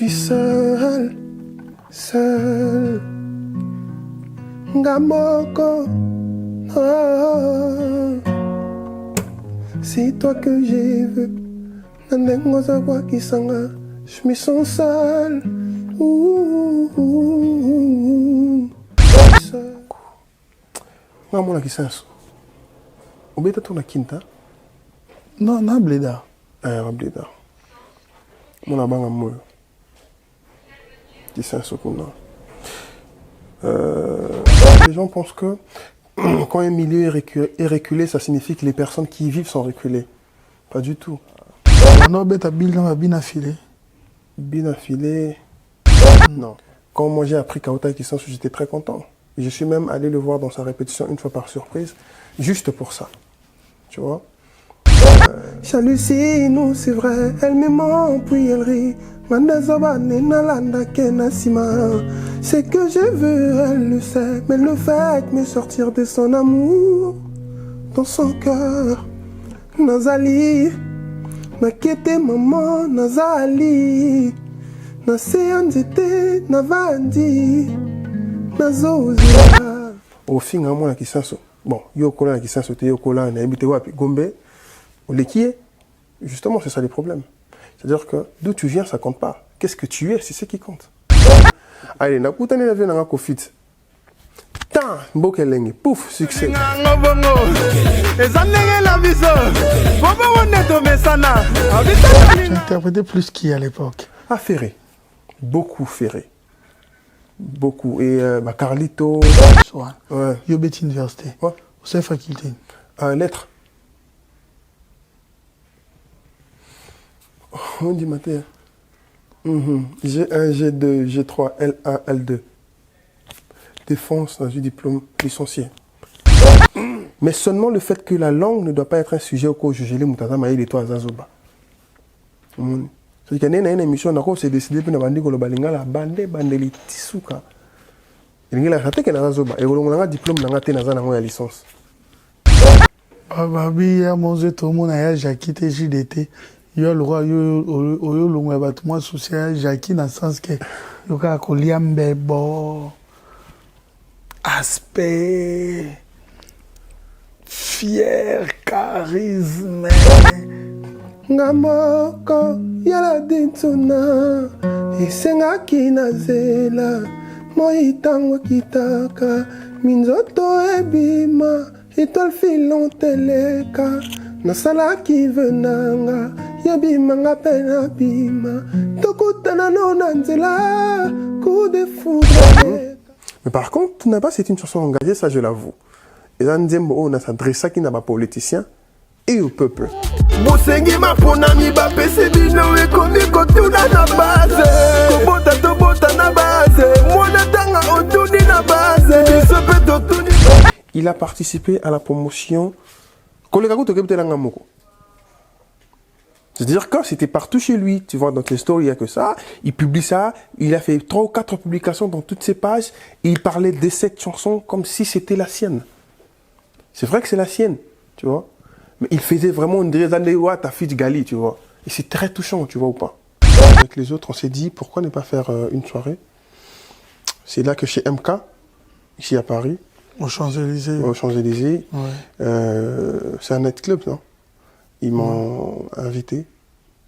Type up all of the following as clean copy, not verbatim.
suis seul, seul. Ngamoko, oh. C'est toi que j'ai vu. Nandengozawa kisanga, je me sens seul. Maman la kisanso. Obeta ton quinta? Non, na bleda. Ah, bleda. Mon abanga moyo. Kisanso kuna. Les gens pensent que quand un milieu est reculé, ça signifie que les personnes qui y vivent sont reculées. Pas du tout. Non, beta bin affilé. Bin affilé. Non. Quand moi j'ai appris Kaota Kisanso, j'étais très content. Je suis même allé le voir dans sa répétition une fois par surprise, juste pour ça. Tu vois? J'hallucine, c'est vrai, elle me ment, puis elle rit. C'est que je veux, elle le sait, mais le fait me sortir de son amour, dans son cœur. Nazali, m'inquiéter maman, Nazali, Naseanzete, Navandi, Nazozia. Au fin, moi, la Kisanso. Bon, Yokola, la Kisanso, Yokola, Naibite Wapi, Gombe, Olekie. Justement, c'est ça les problèmes. C'est-à-dire que d'où tu viens, ça compte pas. Qu'est-ce que tu es, c'est ce qui compte. Allez, na kutane na vie na Covid. Tant, Bokelenge, pouf, succès. Tu interprétais plus qui à l'époque? Ah, Ferré. Beaucoup Ferré. Beaucoup. Et Carlito. Ouais. Yobet Université. Ouais. Où c'est faculté? Lettres. On dit matin. G1, G2, G3, L1, L2. Défense dans un diplôme licencié. Mais seulement le fait que la langue ne doit pas être un sujet au cours de juger les moutazama et les toits azazoba. C'est qu'il y a une émission où c'est décidé que nous avons balinga la bande li tisuka. Il y a raté que nous avons un diplôme dans la licence. Ah bah oui, à mon zé tout le monde a Jackie JDT. Yo le roi yo longue ba tout moi social Jackie dans le sens que yo ka ko liambe bo aspect fier charisme ngamoko yala dintuna isenga kinazela moitango kitaka minzoto ebima étoile filonteleka nasala ki venanga yabimanga pena bima tokutana nona nzela coup de foudre. Mais par contre, tu n'as pas, c'est une chanson engagée, ça je l'avoue. Et là, on a s'adressé qui n'a pas politicien et au peuple. Mosengi maponami ba pesebino e komi kotuna na base. Kobota tobota na base. Mona tanga otuni na base. Bisope totuni. Il a participé à la promotion. C'est-à-dire que c'était partout chez lui. Tu vois, dans tes stories, il n'y a que ça. Il publie ça. Il a fait 3 ou 4 publications dans toutes ses pages. Et il parlait de cette chanson comme si c'était la sienne. C'est vrai que c'est la sienne, tu vois. Mais il faisait vraiment une drésanéwa, ta fille de Gali, tu vois. Et c'est très touchant, tu vois ou pas. Avec les autres, on s'est dit, pourquoi ne pas faire une soirée? C'est là que chez MK, ici à Paris. Aux Champs-Élysées. Aux Champs-Élysées. Ouais. C'est un nightclub, non? Ils m'ont invité.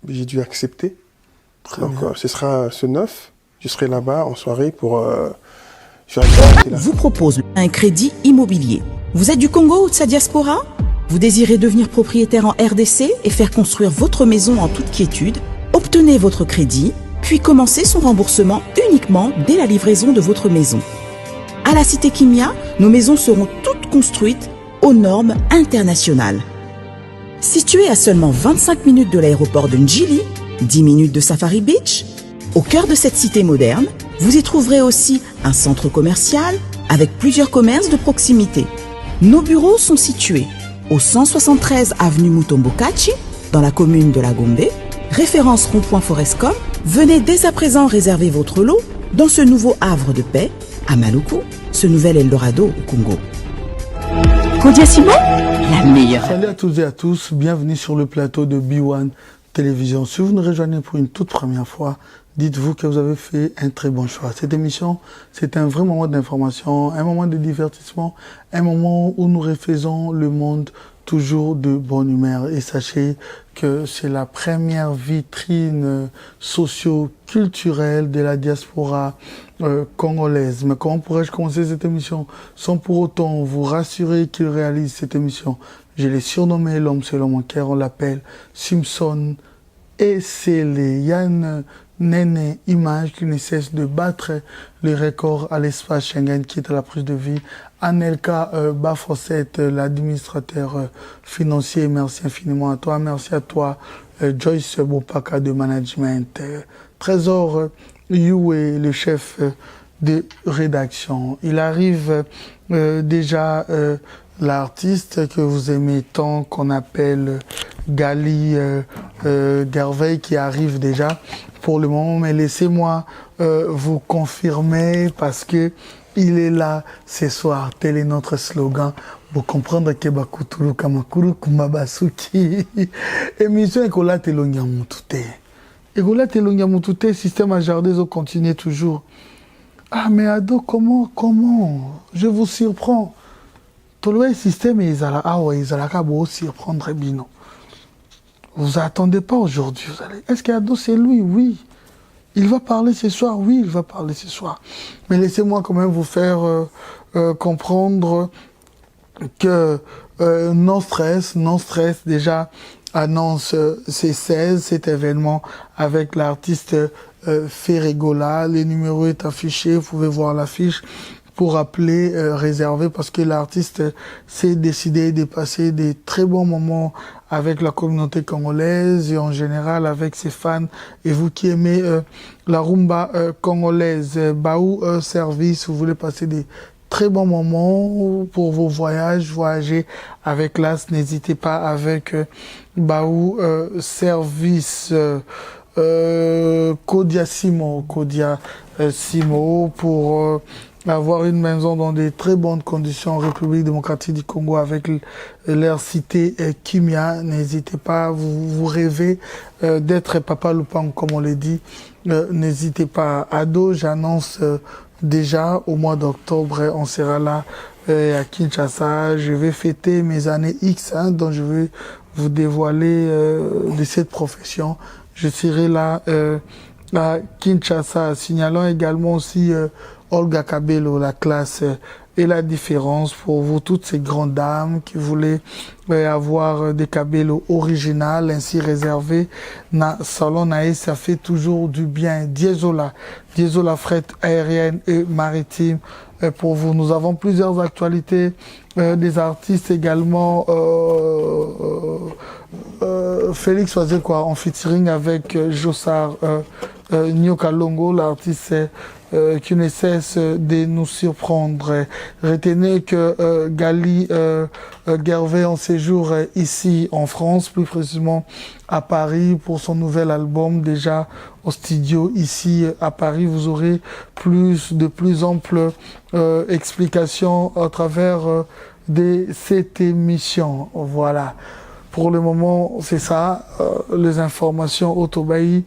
J'ai dû accepter. Donc, ce sera ce 9. Je serai là-bas en soirée pour... vous propose un crédit immobilier. Vous êtes du Congo ou de sa diaspora? Vous désirez devenir propriétaire en RDC et faire construire votre maison en toute quiétude? Obtenez votre crédit, puis commencez son remboursement uniquement dès la livraison de votre maison. À la Cité Kimia, nos maisons seront toutes construites aux normes internationales. Située à seulement 25 minutes de l'aéroport de Njili, 10 minutes de Safari Beach, au cœur de cette cité moderne, vous y trouverez aussi un centre commercial avec plusieurs commerces de proximité. Nos bureaux sont situés au 173 avenue Mutombokachi, dans la commune de la Gombe, référence rond-point Forescom. Venez dès à présent réserver votre lot dans ce nouveau havre de paix à Maluku, ce nouvel Eldorado au Congo. Claudia Simon, la meilleure. Salut à toutes et à tous, bienvenue sur le plateau de B1 Télévision. Si vous nous rejoignez pour une toute première fois, dites-vous que vous avez fait un très bon choix. Cette émission, c'est un vrai moment d'information, un moment de divertissement, un moment où nous refaisons le monde toujours de bonne humeur. Et sachez que c'est la première vitrine socio-culturelle de la diaspora congolaise. Mais comment pourrais-je commencer cette émission sans pour autant vous rassurer qu'il réalise cette émission? Je l'ai surnommé l'homme selon mon cœur, on l'appelle Simpson et c'est les Yann Nene Image qui ne cesse de battre le record à l'espace Schengen qui est à la prise de vie. Anelka Bafossette, l'administrateur financier, merci infiniment à toi. Merci à toi, Joyce Bopaka de management. Trésor Youé, le chef de rédaction. Il arrive déjà l'artiste que vous aimez tant, qu'on appelle Gali Gervais, qui arrive déjà pour le moment, mais laissez-moi vous confirmer parce que il est là ce soir. Tel est notre slogan. Vous comprendre que Bakuturu Kamakuru Kumabasuki. Émission Ekola Telongia Moutouté. Ekola Telongia Moutouté, système à jardin, continue toujours. Ah, mais Ado, comment je vous surprends. Tout le système est là. Ah ouais, ils allaient vous surprendre Bino. Vous attendez pas aujourd'hui. Est-ce qu'Ado c'est lui? Oui. Il va parler ce soir. Oui, il va parler ce soir. Mais laissez-moi quand même vous faire comprendre que Non Stress déjà annonce ses 16 cet événement avec l'artiste Ferregola. Le numéro est affiché. Vous pouvez voir l'affiche. Pour appeler, réserver, parce que l'artiste s'est décidé de passer des très bons moments avec la communauté congolaise et en général avec ses fans. Et vous qui aimez la rumba congolaise, Baou Service, vous voulez passer des très bons moments pour vos voyages, voyager avec l'AS, n'hésitez pas avec Baou Service. Kodia Simo pour avoir une maison dans des très bonnes conditions en République démocratique du Congo avec leur cité Kimia. N'hésitez pas, vous rêvez d'être Papa Loupang comme on le dit. N'hésitez pas. Ado, j'annonce déjà au mois d'octobre, on sera là à Kinshasa. Je vais fêter mes années X, dont je vais vous dévoiler de cette profession. Je serai là à Kinshasa. Signalons également aussi Olga Kabelo, la classe et la différence pour vous, toutes ces grandes dames qui voulaient avoir des Kabelo originales, ainsi réservés. Na salon nae, ça fait toujours du bien. Diesola fret aérienne et maritime pour vous. Nous avons plusieurs actualités, des artistes également. Félix Oazekwa en featuring avec Jossard Nyoka Longo, l'artiste qui ne cesse de nous surprendre. Retenez que Gali Gervais en séjour ici en France, plus précisément à Paris pour son nouvel album, déjà au studio ici à Paris. Vous aurez de plus amples explications à travers de cette émission. Voilà. Pour le moment, c'est ça, les informations autobaï.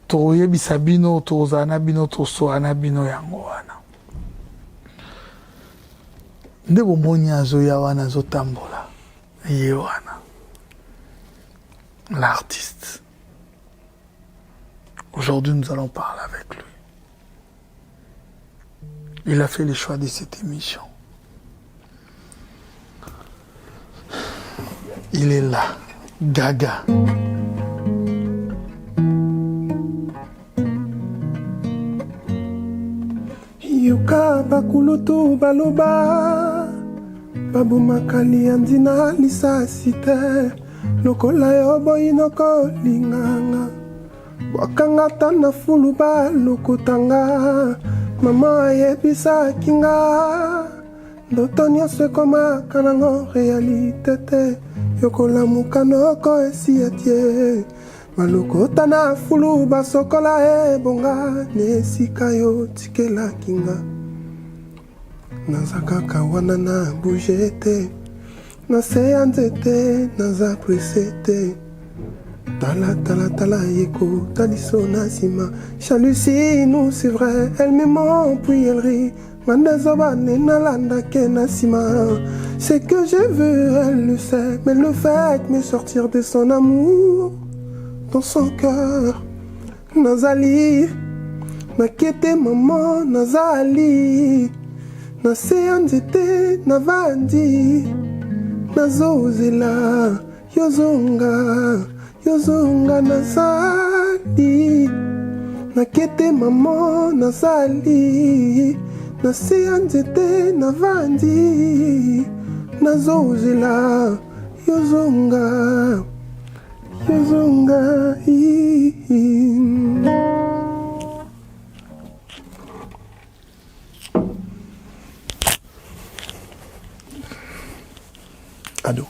Toye bisabino tozana bino tosoana bino yango wana nde bomoni azoya wana zotambola ye wana l'artiste. Aujourd'hui nous allons parler avec lui. Il a fait le choix de cette émission. Il est là, Gaga. Yoka bakulutu baloba babumakali andina lisasi te lokola yo boyinoko linganga wakangata na fulu balokutanga mama ayebisaki nga ndoto nyonso ekomaka nango realite te yokolamuka noko esi etie balokota na fulu basokola ebonga nesika yo tikelaki nga naza kaka wana na bouge te na se ya nzete naza prese te Tala tala tala yeko talisona sima. Jalousie nous c'est vrai, elle me ment puis elle rit. Mandazoba nalanda kena sima. C'est que je veux, elle le sait, mais le fait me sortir de son amour dans son cœur. Nazali, nakete maman nazali. Nase nzete navandi, nazozela yozonga. Yozonga nazali, nakete maman nazali, nase anzete navandi, nazozela yozonga, yozonga. Ado.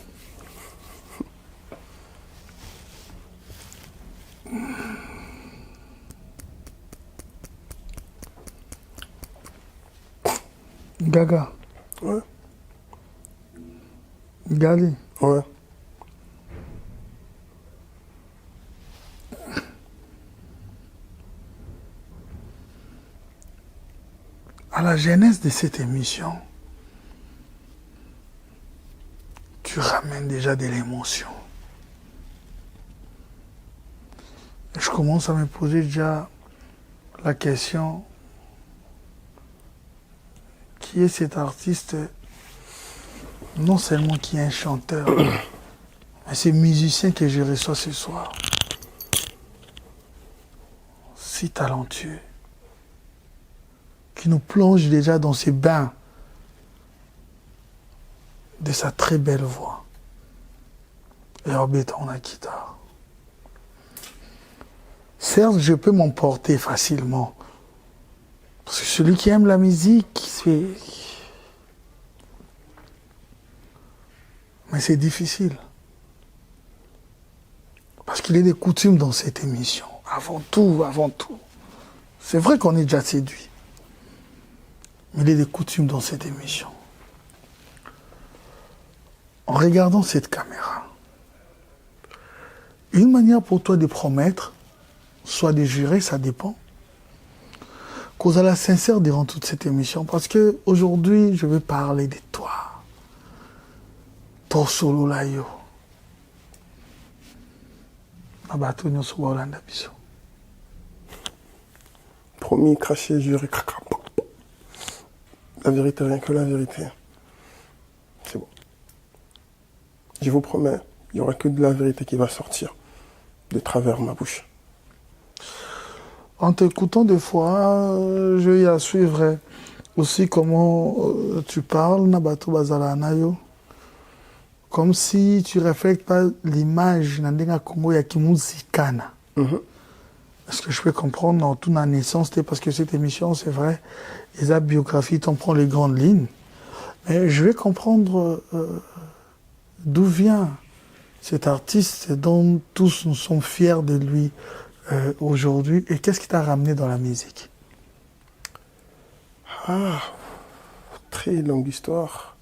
Gaga. Ouais. Gali. Ouais. À la genèse de cette émission, tu ramènes déjà de l'émotion. Je commence à me poser déjà la question, qui est cet artiste, non seulement qui est un chanteur, mais c'est musicien que je reçois ce soir. Si talentueux, qui nous plonge déjà dans ces bains de sa très belle voix. Et Robert on a guitare. Certes, je peux m'emporter facilement. Parce que celui qui aime la musique, c'est... Mais c'est difficile. Parce qu'il y a des coutumes dans cette émission. Avant tout, avant tout. C'est vrai qu'on est déjà séduit. Mais il y a des coutumes dans cette émission. En regardant cette caméra, une manière pour toi de promettre, soit de jurer, ça dépend, cause à la sincère durant toute cette émission. Parce que aujourd'hui, je vais parler de toi. Ton solo là, yo. Promis, craché, juré, craca. La vérité, rien que la vérité. C'est bon. Je vous promets, il n'y aura que de la vérité qui va sortir de travers ma bouche. En t'écoutant des fois, je vais à suivre aussi comment tu parles, Nabato Bazalanayo. Comme si tu ne reflètes pas l'image de Congo Yakimuzikana. Est-ce que je peux comprendre dans toute la naissance, parce que cette émission, c'est vrai, les biographies, on prend les grandes lignes. Mais je vais comprendre d'où vient cet artiste dont tous nous sommes fiers de lui aujourd'hui. Et qu'est-ce qui t'a ramené dans la musique? Ah, très longue histoire.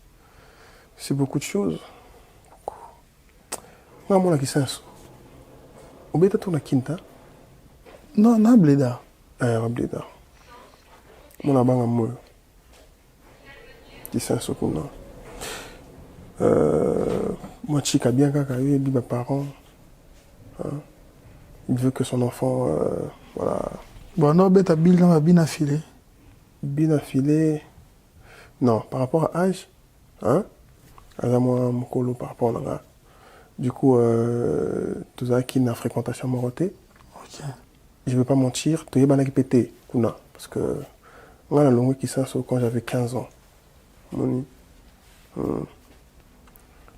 C'est beaucoup de choses. Moi, la question, au bêta ton quinta. Non, na bleda. Bleda. Mon abanga moi. Qui c'est ce qu'on a. Moi, chica bien kaka eu dit mes parents. Il veut que son enfant, voilà. Bon, non, bêta bil dans ma bin affilée. Bin affilée. Non, par rapport à âge, hein. À moi, mon colo par rapport à là. Du coup, tout ça qui n'a fréquentation morotée. Ok. Je ne vais pas mentir, tu es bien pété, Kuna. Parce que moi, la longue qui s'en quand j'avais 15 ans.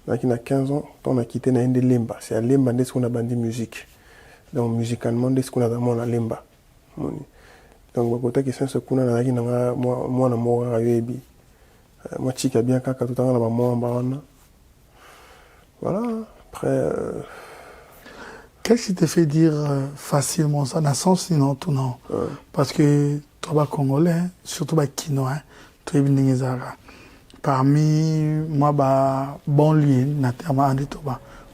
Là, qui a 15 ans, on a quitté na de lemba. C'est à lemba dès qu'on a bandé musique. Donc, musicalement, dès qu'on a dans la lemba. Donc, quand qui s'en Kuna, là, qui n'a moi, na moi, à Yuebi. Moi, chica bien kaka tout le temps, là, moi, en barana. Voilà. Après. Qu'est-ce qui te fait dire facilement ça, dans le sens sinon tout non? Parce que toi, Congolais, surtout Kinois, tu es bien. Parmi moi, bon lieu, naturellement,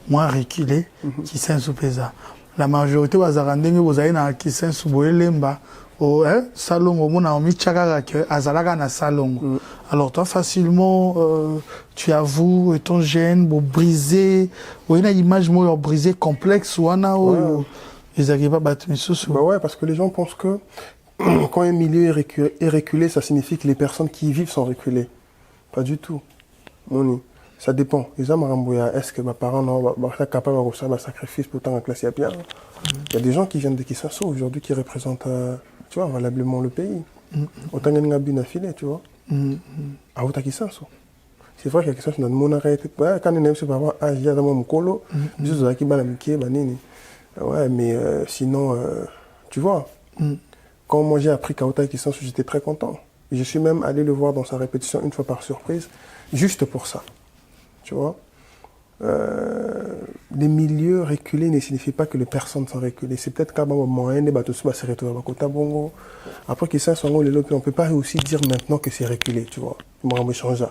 moins reculé qui sensu pesa. La majorité bazaka ndenge bozali na qui sensu boyelemba o salongo mona omi chakaka ke azalaka na salongo. Alors toi facilement tu avoues ton gène bo briser ou une image moi brisé complexe ou ana o ils arrivent pas battre misusu. Bah ouais, parce que les gens pensent que quand un milieu est reculé, ça signifie que les personnes qui y vivent sont reculées. Pas du tout. Moni, ça dépend. Les hommes, est-ce que mes parents sont capables de faire un sacrifice pour tant en classe bien? Il y a des gens qui viennent de Kinshasa aujourd'hui qui représentent, tu vois, valablement le pays. Autant qu'il y a une affilée, tu vois. À autant Kinshasa. C'est vrai qu'il y a quelque chose dans le monde arrêté. Quand on est sur le il y a un mokolo, il y a des gens qui sont ouais, mais sinon, tu vois, quand moi j'ai appris qu'à Otaï Kinshasa, j'étais très content. Et je suis même allé le voir dans sa répétition une fois par surprise, juste pour ça. Tu vois, les milieux reculés ne signifient pas que les personnes sont reculées. C'est peut-être qu'à un moment donné, se retrouver à Kota Bongo. Après Kinshasa, on ne peut pas aussi dire maintenant que c'est reculé, tu vois. On va changer.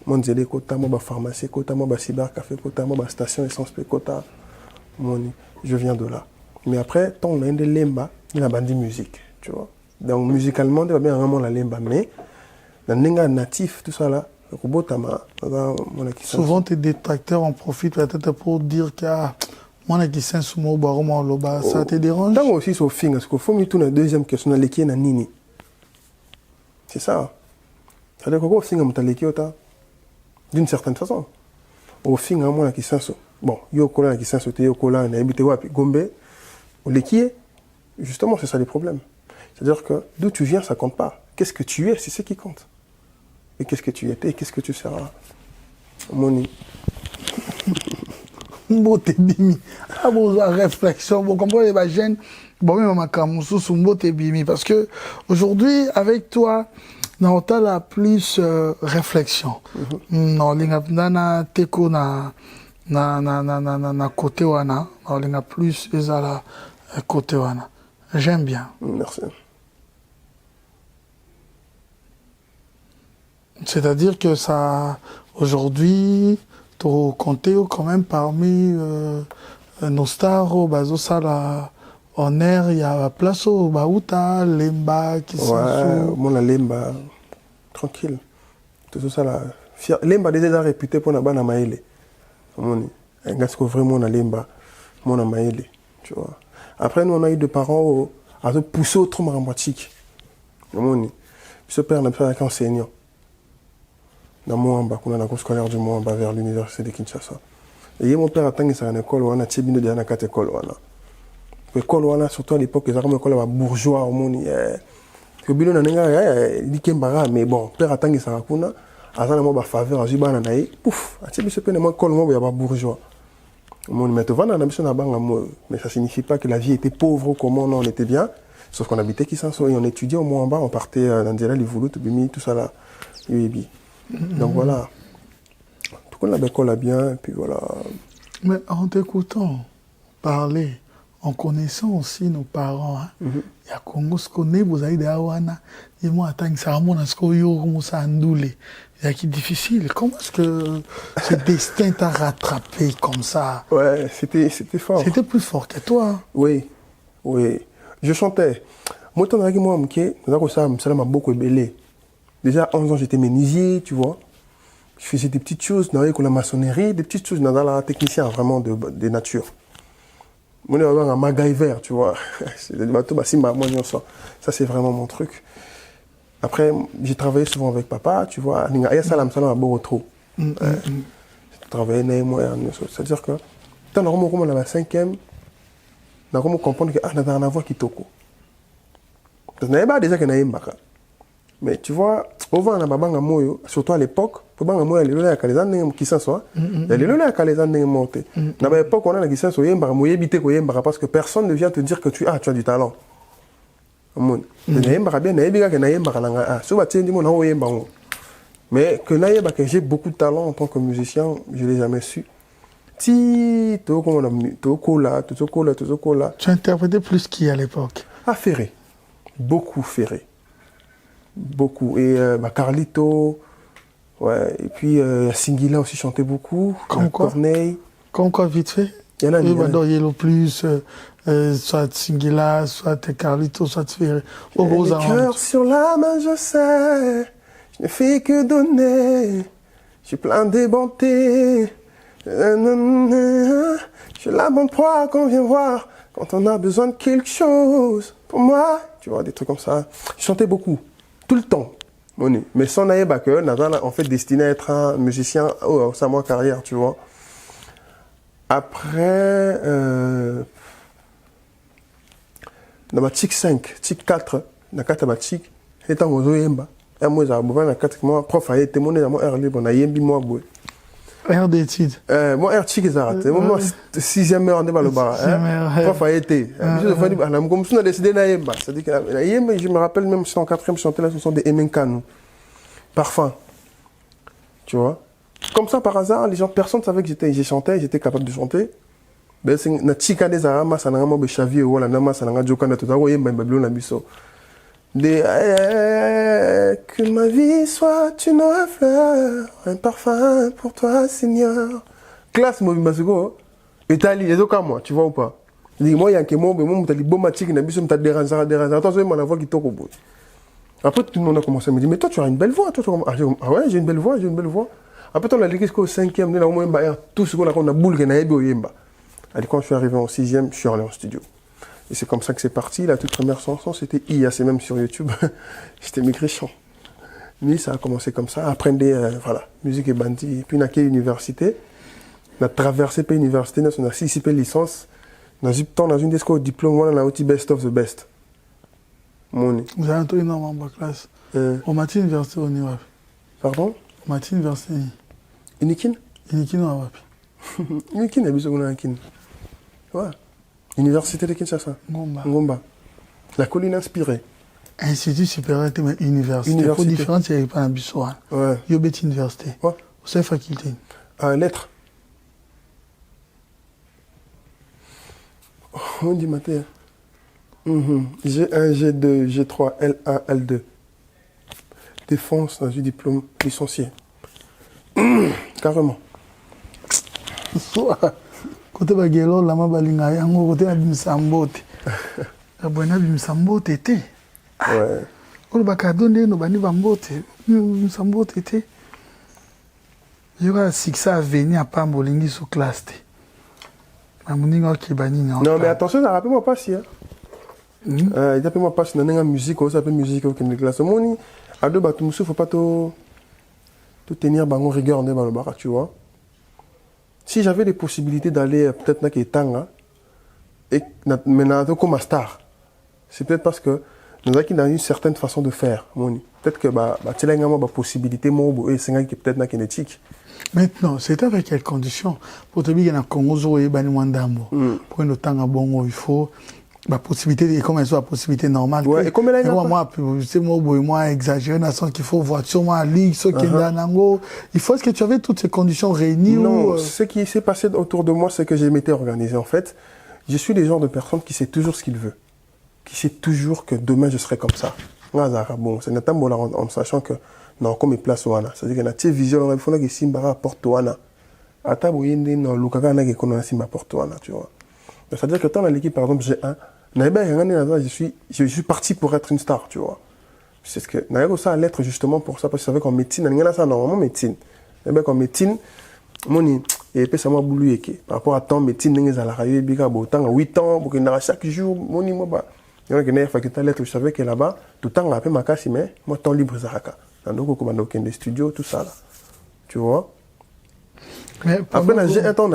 Moi, je dis Kota, moi, pharmacie, Kota, moi, cybercafé, Kota, moi, station essence, Kota. Je viens de là. Mais après, tant on a des lemba, il y a une bande de musique, tu vois. Donc, musicalement, il y a bien vraiment la lemba. Mais, dans le natif, tout ça là, souvent, tes détracteurs en profitent peut-être pour dire que moi, je suis sous mon barreau, ça te dérange? Tant aussi, c'est au fin, parce qu'il faut me tourner la deuxième question, qui est nini. C'est ça. C'est-à-dire qu'au fin, on t'a d'une certaine façon. Au fin, moi, qui sens bon, yokola qui sens yokola, on a habité wapi, Gombe, au l'équier. Justement, c'est ça les problèmes. C'est-à-dire que d'où tu viens, ça compte pas. Qu'est-ce que tu es, c'est ce qui compte. Et qu'est-ce que tu étais, et qu'est-ce que tu seras. Moni. Mbote bimi. Ah bon, réflexion. Bon, comprenez les jeunes. Bon, mais maman Kamoussou, sous Mbote bimi. Parce que aujourd'hui, avec toi, on a la plus réflexion. Non, l'ingapnana teko na côté wana. On a plus ezala côté wana. J'aime bien. Merci. C'est-à-dire que ça, aujourd'hui, tu comptes quand même parmi nos stars au Bazosala en air, il y a la place au Baouta, Lemba, qui sont ouais, mon Lemba, tranquille. Tout ça là. Lemba déjà réputé pour la bana maïle. Est-ce que vraiment on a Lemba, mon maïle, tu vois. Après, nous on a eu des parents à se pousser au trou marambatique. Ce père n'a pas été enseignant. Dans Moamba, qu'on a la cour scolaire du Moamba vers l'université de Kinshasa. Et mon père a tant que une école, on a tibino de la quatre écoles. L'école, surtout à l'époque, ils avaient une école bourgeois au monde. Que bilo na nenga dit kembara, mais bon, père a tant que ça a kuna, à ça moi ba faveur, j'ai ban na pouf, a tibi se pene moi école moi ya ba bourgeois. Mon mettre vana na biso na banga mo, mais ça signifie pas que la vie était pauvre comme on était bien, sauf qu'on habitait Kinshasa et on étudiait au Moamba, on partait dans des les voulous, tout ça là. Oui. Donc voilà, tout le monde a l'école bien, et puis voilà. Mais en t'écoutant parler, en connaissant aussi nos parents, il y a Congo ce qu'on est, vous avez des awana, et moi, attends, ça remonte à ce qu'on y a andoulé. Il y a qui difficile. Comment est-ce que ce destin t'a rattrapé comme ça? Ouais, c'était fort. C'était plus fort que toi. Oui. Je chantais. Moi, ça m'a beaucoup ébellé. Déjà, à 11 ans, j'étais menuisier, tu vois. Je faisais des petites choses dans la maçonnerie, des petites choses dans la technicien vraiment de nature. Moi, je un MacGyver, tu vois. Ça, c'est vraiment mon truc. Après, j'ai travaillé souvent avec papa, tu vois. Il y a ça, à Borotro. J'ai travaillé avec moi. C'est-à-dire que, quand on a la cinquième, on comprend que on a un voix qui toko. Parce que pas déjà qu'il y a un mais tu vois, au vent, surtout à l'époque, il y a les gens qui sont il y a les gens qui sont montés. À l'époque, on a des gens qui sont parce que personne ne vient te dire que tu as du talent. Mais que j'ai beaucoup de talent en tant que musicien, je ne l'ai jamais su. Tu as interprété plus qui à l'époque? Ah, Ferré. Beaucoup Ferré. Beaucoup. Et Carlito, ouais. Et puis Singila aussi chantait beaucoup. Comme quoi? Corneille. Comme quoi, vite fait? Il y en a oui, bah, Yellow Plus, soit Singila, soit Carlito, soit Ferré. Au gros, le cœur sur la main, je sais, je ne fais que donner. J'ai plein de bonté. J'ai la bonne proie qu'on vient voir quand on a besoin de quelque chose. Pour moi, tu vois, des trucs comme ça. Je chantais beaucoup, tout le temps. Mais sans naïba que Nathan en fait destiné à être un musicien au sa carrière, tu vois. Après, dans ma tic 5, tic 4, dans 4 ma tic, étant au Zoyemba. Et moi, j'ai besoin de 4 mois, prof a été mon air libre, on a yembi moi, boy. Air d'études. Moi, air tic, c'est moi, 6e heure, on est dans le bar. Prof a été. Comme si on a décidé de yemba. C'est-à-dire que yemba, je me rappelle même, si en 4e, je chantais la chanson de Emenkanou. Parfum. Tu vois? Comme ça, par hasard, les gens, personne ne savait que j'ai chanté, j'étais capable de chanter. Ben, c'est na tika des arama, ça n'a pas chavier ou la nama, ça n'a pas jokan, tout ça, ouais, ben, ben, la biso. Que ma vie soit une fleur, un parfum pour toi, Seigneur. Classe, moi, Bimasugo, Italie, les autres, moi, tu vois ou pas? Dis-moi, il y a un kémo, mais moi, t'as dit bon, ma tika, n'a pas dérangé. Attention, ma voix qui toque au bout. Après, tout le monde a commencé à me dire, mais toi, tu as une belle voix, toi, ah ouais, j'ai une belle voix, j'ai une belle voix. Après, on a dit qu'au 5e, on a tout ce qu'on a boule, qu'on a yemba. Quand je suis arrivé en 6e, je suis allé en studio. Et c'est comme ça que c'est parti. La toute première chanson, c'était IA, c'est même sur YouTube. J'étais migré chant. Mais ça a commencé comme ça. Après, voilà, musique et bandi. Puis, on a quelle université. On a traversé par l'université, on a 6 licence. Dans une des diplôme, on a aussi best of the best. Vous avez un truc énorme en classe. Au matin, université, on y va. Pardon? Au matin, université. Unikin? Unikin, on va. Unikin, il y a besoin d'un kin. Ouais. Université de Kinshasa. Ngomba. La colline inspirée. Institut supérieur, mais université. Il faut différence, il n'y a pas un biseau. Ouais. Il y a une université. Ouais. C'est faculté. Lettres. On dit matin. G1, G2, G3, L1, L2. Défense dans un diplôme licencié. Carrément. Côté bagelo la mabalinga yango côté abimsambote abona abimsambote te ouais ko bakado nde no bani bambote bimsambote te yoka siksa aveni a pambolingi sous classe te mamuninga ki bani non mais attention ça rappelle moi pas si hein il appelle moi pas si dans la musique ça s'appelle musique au Kenya classe moni à deux batumusu faut pas tout tenir bango rigueur dans le bar tu vois. Si j'avais les possibilités d'aller peut-être dans Tanga et maintenant comme star, c'est peut-être parce que nous avons dans une certaine façon de faire. Peut-être que tu as une possibilité et c'est peut-être dans kinétique. Maintenant, c'est avec quelles conditions? Pour te dire qu'il y a un Congo et Baniwandambo. Pour une Tanga bon, il faut la possibilité, et comme elle soit la possibilité normale. Ouais, et comme elle a moi, exagéré dans le sens qu'il faut voiture, moi, ligue, ce qui est là, il faut, est-ce que tu avais toutes ces conditions réunies? Non, ce qui s'est passé autour de moi, c'est que je m'étais organisé. En fait, je suis le genre de personne qui sait toujours ce qu'il veut. Qui sait toujours que demain, je serai comme ça. Bon, c'est notamment en sachant que, non, comme il place Wana. C'est-à-dire que la vision, il faut que Simbara porte Wana. À table, il y a un Lukaka qui a Simba porte Wana, tu vois. C'est-à-dire que dans l'équipe, par exemple, G1, je suis parti pour être une star, tu vois. C'est ce que j'ai ça à l'être justement pour ça, parce que je savais qu'en médecine, il y a ça normalement médecine. En médecine, et puis ça m'a voulu par rapport à temps médecine, il y a 8 ans, pour qu'il y ait chaque jour, il y a une faculté à l'être, je savais que là-bas, tout le temps, après ma casse, mais moi, temps libre, Zaraka. Donc, on a des studios, tout ça là. Tu vois. Après, j'ai un temps,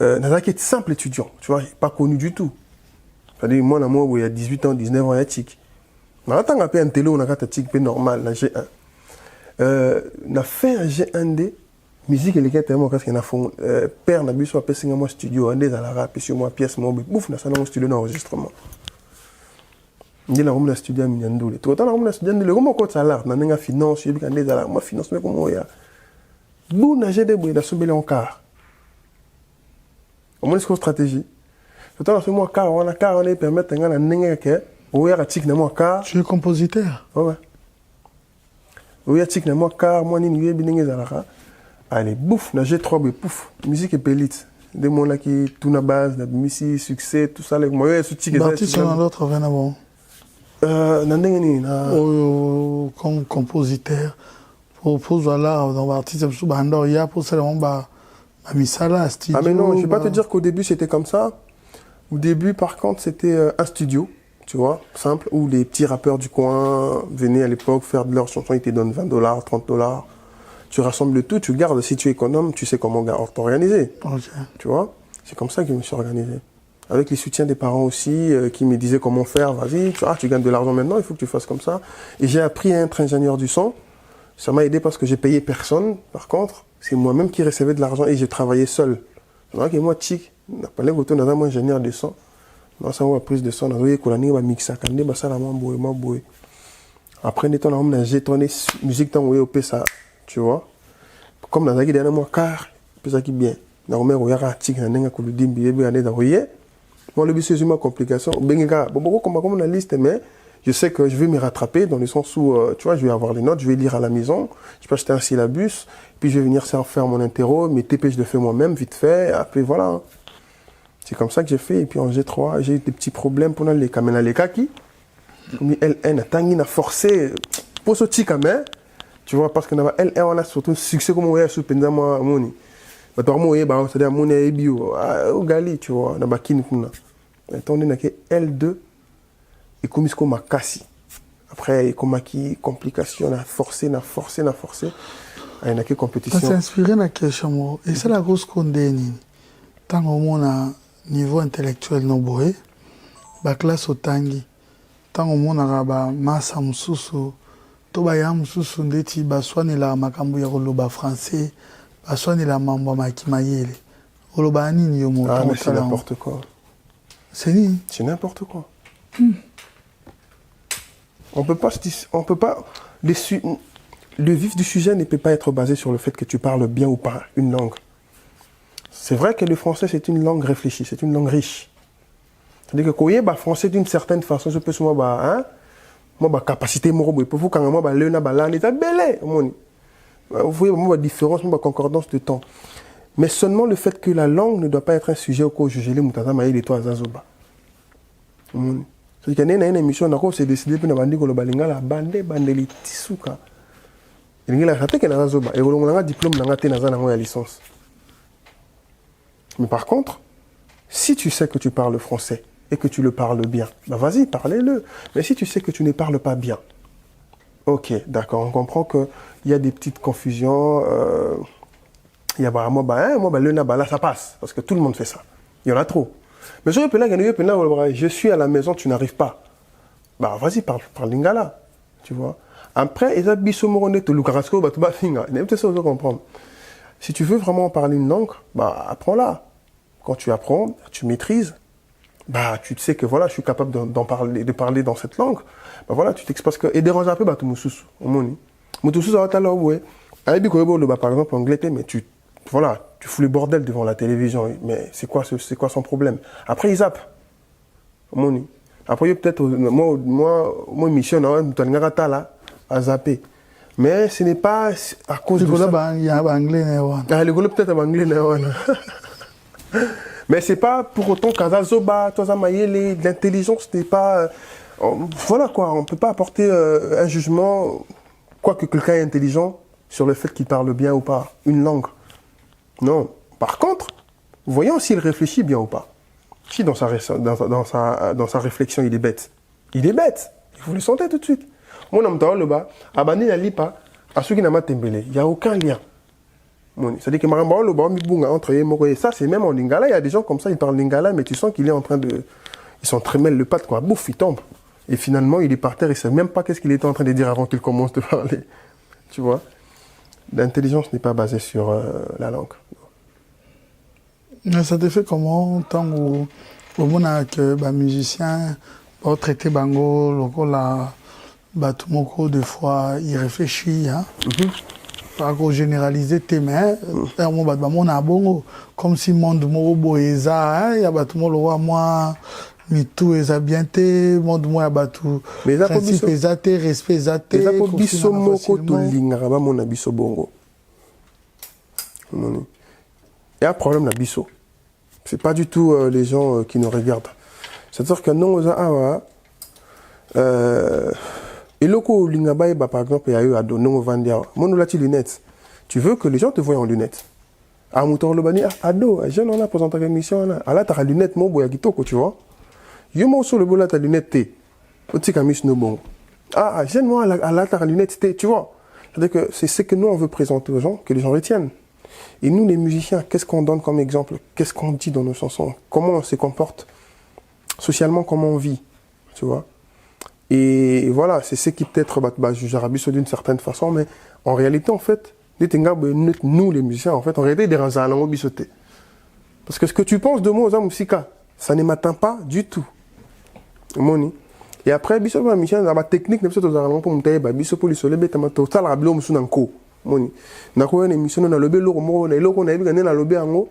Nazaki est simple étudiant, tu vois, pas connu du tout. C'est-à-dire, moi, il y a 18 ans, 19 ans, il y a tic. Mais quand on a fait un télé, on a fait un tic normal, la G1. On a fait un G1D, musique et les gars, tellement qu'est-ce qu'on a fait, père, on a vu sur un studio, un des à la rap, puis sur moi, pièce, moi, bouf, on a fait un studio d'enregistrement. On a fait un studio à Minyandoule. Tout le temps, on a fait un studio à Minyandoule. Comment on a fait ça? On a fait finance, on a fait ça, moi, finance, mais comment il y a? Bon, on a fait des bruits, on a fait en quart. On a une stratégie. Tout le temps, on a fait on a car, on a permis de faire tu es compositeur? Ouais. Oui, car, moi, Allez, bouf, na G3, mais pouf, musique et pelite. Des mots là qui tout na base, la musique, succès, tout ça, les moyens, ce tic. L'artiste dans l'autre, vraiment. Comme compositeur, pour voilà, dans l'artiste, il y a pour seulement misala studio. Ah mais non, je vais pas te dire qu'au début c'était comme ça. Au début, par contre, c'était un studio, tu vois, simple, où les petits rappeurs du coin venaient à l'époque faire de leurs chansons, ils te donnent $20, $30. Tu rassembles le tout, tu gardes, si tu es économe, tu sais comment t'organiser. Okay. Tu vois, c'est comme ça que je me suis organisé. Avec les soutiens des parents aussi, qui me disaient comment faire, vas-y, tu gagnes de l'argent maintenant, il faut que tu fasses comme ça. Et j'ai appris à être ingénieur du son. Ça m'a aidé parce que j'ai payé personne, par contre. C'est moi-même qui recevais de l'argent et j'ai travaillé seul. Donc, moi, chic, n'a pas l'air de moi ingénieur de son. Non, ça m'a prise de son, on a collé, on a mixé, on a ça, après, on a jetonné musique dans le ça, tu vois. Comme dans la guide, moi, car, ça qui bien. Dans le on a un tic, on a un coup de dimbi, on a des rouillés. Moi, le but, c'est une complication. Bon, comme on a liste, mais je sais que je vais me rattraper dans le sens où, tu vois, je vais avoir les notes, je vais lire à la maison, je peux acheter un syllabus, puis je vais venir faire mon interro, mes TP, je le fais moi-même, vite fait, après voilà. C'est comme ça que j'ai fait, et puis en G3, j'ai eu des petits problèmes pendant les caméras, les kaki. Comme LN, a forcé, pour ce petit caméra, tu vois, parce que dans LN, on a surtout un succès comme on voit sur Penza, moi, Moni. C'est-à-dire, mon bio, au Gali, tu vois, dans Bakin, on a L2, et comme il m'a cassé. Après, il m'a qui complication, on a forcé. Il y a une compétition. Ça s'est inspiré dans la question. Et c'est la grosse condamnée. Tant qu'on a niveau intellectuel, no boy, la classe au tangi. Tant qu'on a massa mususu, tobaya mususu ndeti baswani la makambu ya koloba français, baswani la mambo makimayele. Koloba nini yo mo. Ah mais c'est n'importe quoi. C'est ni. C'est n'importe quoi. On peut pas, le vif du sujet ne peut pas être basé sur le fait que tu parles bien ou pas une langue. C'est vrai que le français, c'est une langue réfléchie, c'est une langue riche. C'est-à-dire que quand il y a français d'une certaine façon, je peux souvent, capacité, pour vous, quand moi, vous voyez, la différence, la concordance de temps. Mais seulement le fait que la langue ne doit pas être un sujet au cours de juger les moutazas, et toi, Zazoba. C'est qu'il y a une émission, on a décidé de faire la bande tisuka. Il y a un diplôme, la licence. Mais par contre, si tu sais que tu parles français et que tu le parles bien, bah vas-y, parlez-le. Mais si tu sais que tu ne parles pas bien, ok, d'accord, on comprend qu'il y a des petites confusions. Il y a là, ça passe, parce que tout le monde fait ça. Il y en a trop. Mais je suis à la maison, tu n'arrives pas. Bah vas-y, parle lingala, tu vois. Après, si tu veux vraiment parler une langue, bah apprends-la. Quand tu apprends, tu maîtrises, bah tu sais que voilà, je suis capable de parler dans cette langue. Bah voilà, tu t'exposes que et dérange un peu bah tu mususu, omoni. Mususu ça va t'alors ouais. Par exemple anglais mais tu fous le bordel devant la télévision, mais c'est quoi son problème? Après ils zappent. Omoni. Après peut-être moi mission là à zapper. Mais ce n'est pas à cause de ça. Il y a anglais le golo peut-être anglais mais c'est pas pour autant qu'Azazoba, l'intelligence n'est pas voilà quoi, on peut pas apporter un jugement quoi que quelqu'un est intelligent sur le fait qu'il parle bien ou pas une langue. Non. Par contre, voyons s'il réfléchit bien ou pas. Si dans sa réflexion il est bête. Il est bête. Vous le sentez tout de suite. Mon homme le bas, abandonné la lipa, à ceux qui n'ont pas tembélé. Il n'y a aucun lien. C'est-à-dire que Maramba le bas, entre eux, ça c'est même en lingala. Il y a des gens comme ça, ils parlent lingala, mais tu sens qu'il est en train de. Ils sont très mêlés le patte, quoi. Bouf, il tombe. Et finalement, il est par terre, il ne sait même pas qu'est-ce qu'il était en train de dire avant qu'il commence de parler. Tu vois? L'intelligence n'est pas basée sur la langue. Mais ça te fait comment, tant au monde que les musiciens vont traiter bango, tout le monde, des fois, il réfléchit, hein. Par contre, généraliser tes mains, comme si le monde est il y a tout le monde, moi, mais tout est bien, le monde est tout. Mais ça, principe est respect, mais ça, biso moko to lingara ba mona biso bongo. Il y a un problème là, bisso. C'est pas du tout les gens qui nous regardent. C'est-à-dire que non, et loko lingabaye par exemple il y a eu à non vendia. Mon lunettes. Tu veux que les gens te voient en lunettes. Ah mouton le bani ado, jeune on a présenté une émission là. Ah là ta lunette mon boya kitoko, tu vois. Yo mon sur le bola ta lunette té. Oti kamis no bon. Ah jeune moi à la ta lunette té, tu vois. C'est-à-dire que c'est ce que nous on veut présenter aux gens, que les gens retiennent. Et nous les musiciens, qu'est-ce qu'on donne comme exemple? Qu'est-ce qu'on dit dans nos chansons? Comment on se comporte socialement, comment on vit, tu vois? Et voilà, c'est ce qui peut-être jugera d'une certaine façon, mais en réalité, en fait, nous les musiciens, en fait, en réalité, dérange à l'angle bisoté. Parce que ce que tu penses de moi aux musica, ça ne m'atteint pas du tout. Moni. Et après, biso ma mission, la technique, ne peut pas aux pour monter, biso pour les soleils, mais tu as la blôme sous un co. Moni. Na quoi une émission, na lobé l'eau, na l'eau qu'on a vu gagner la lobé en haut,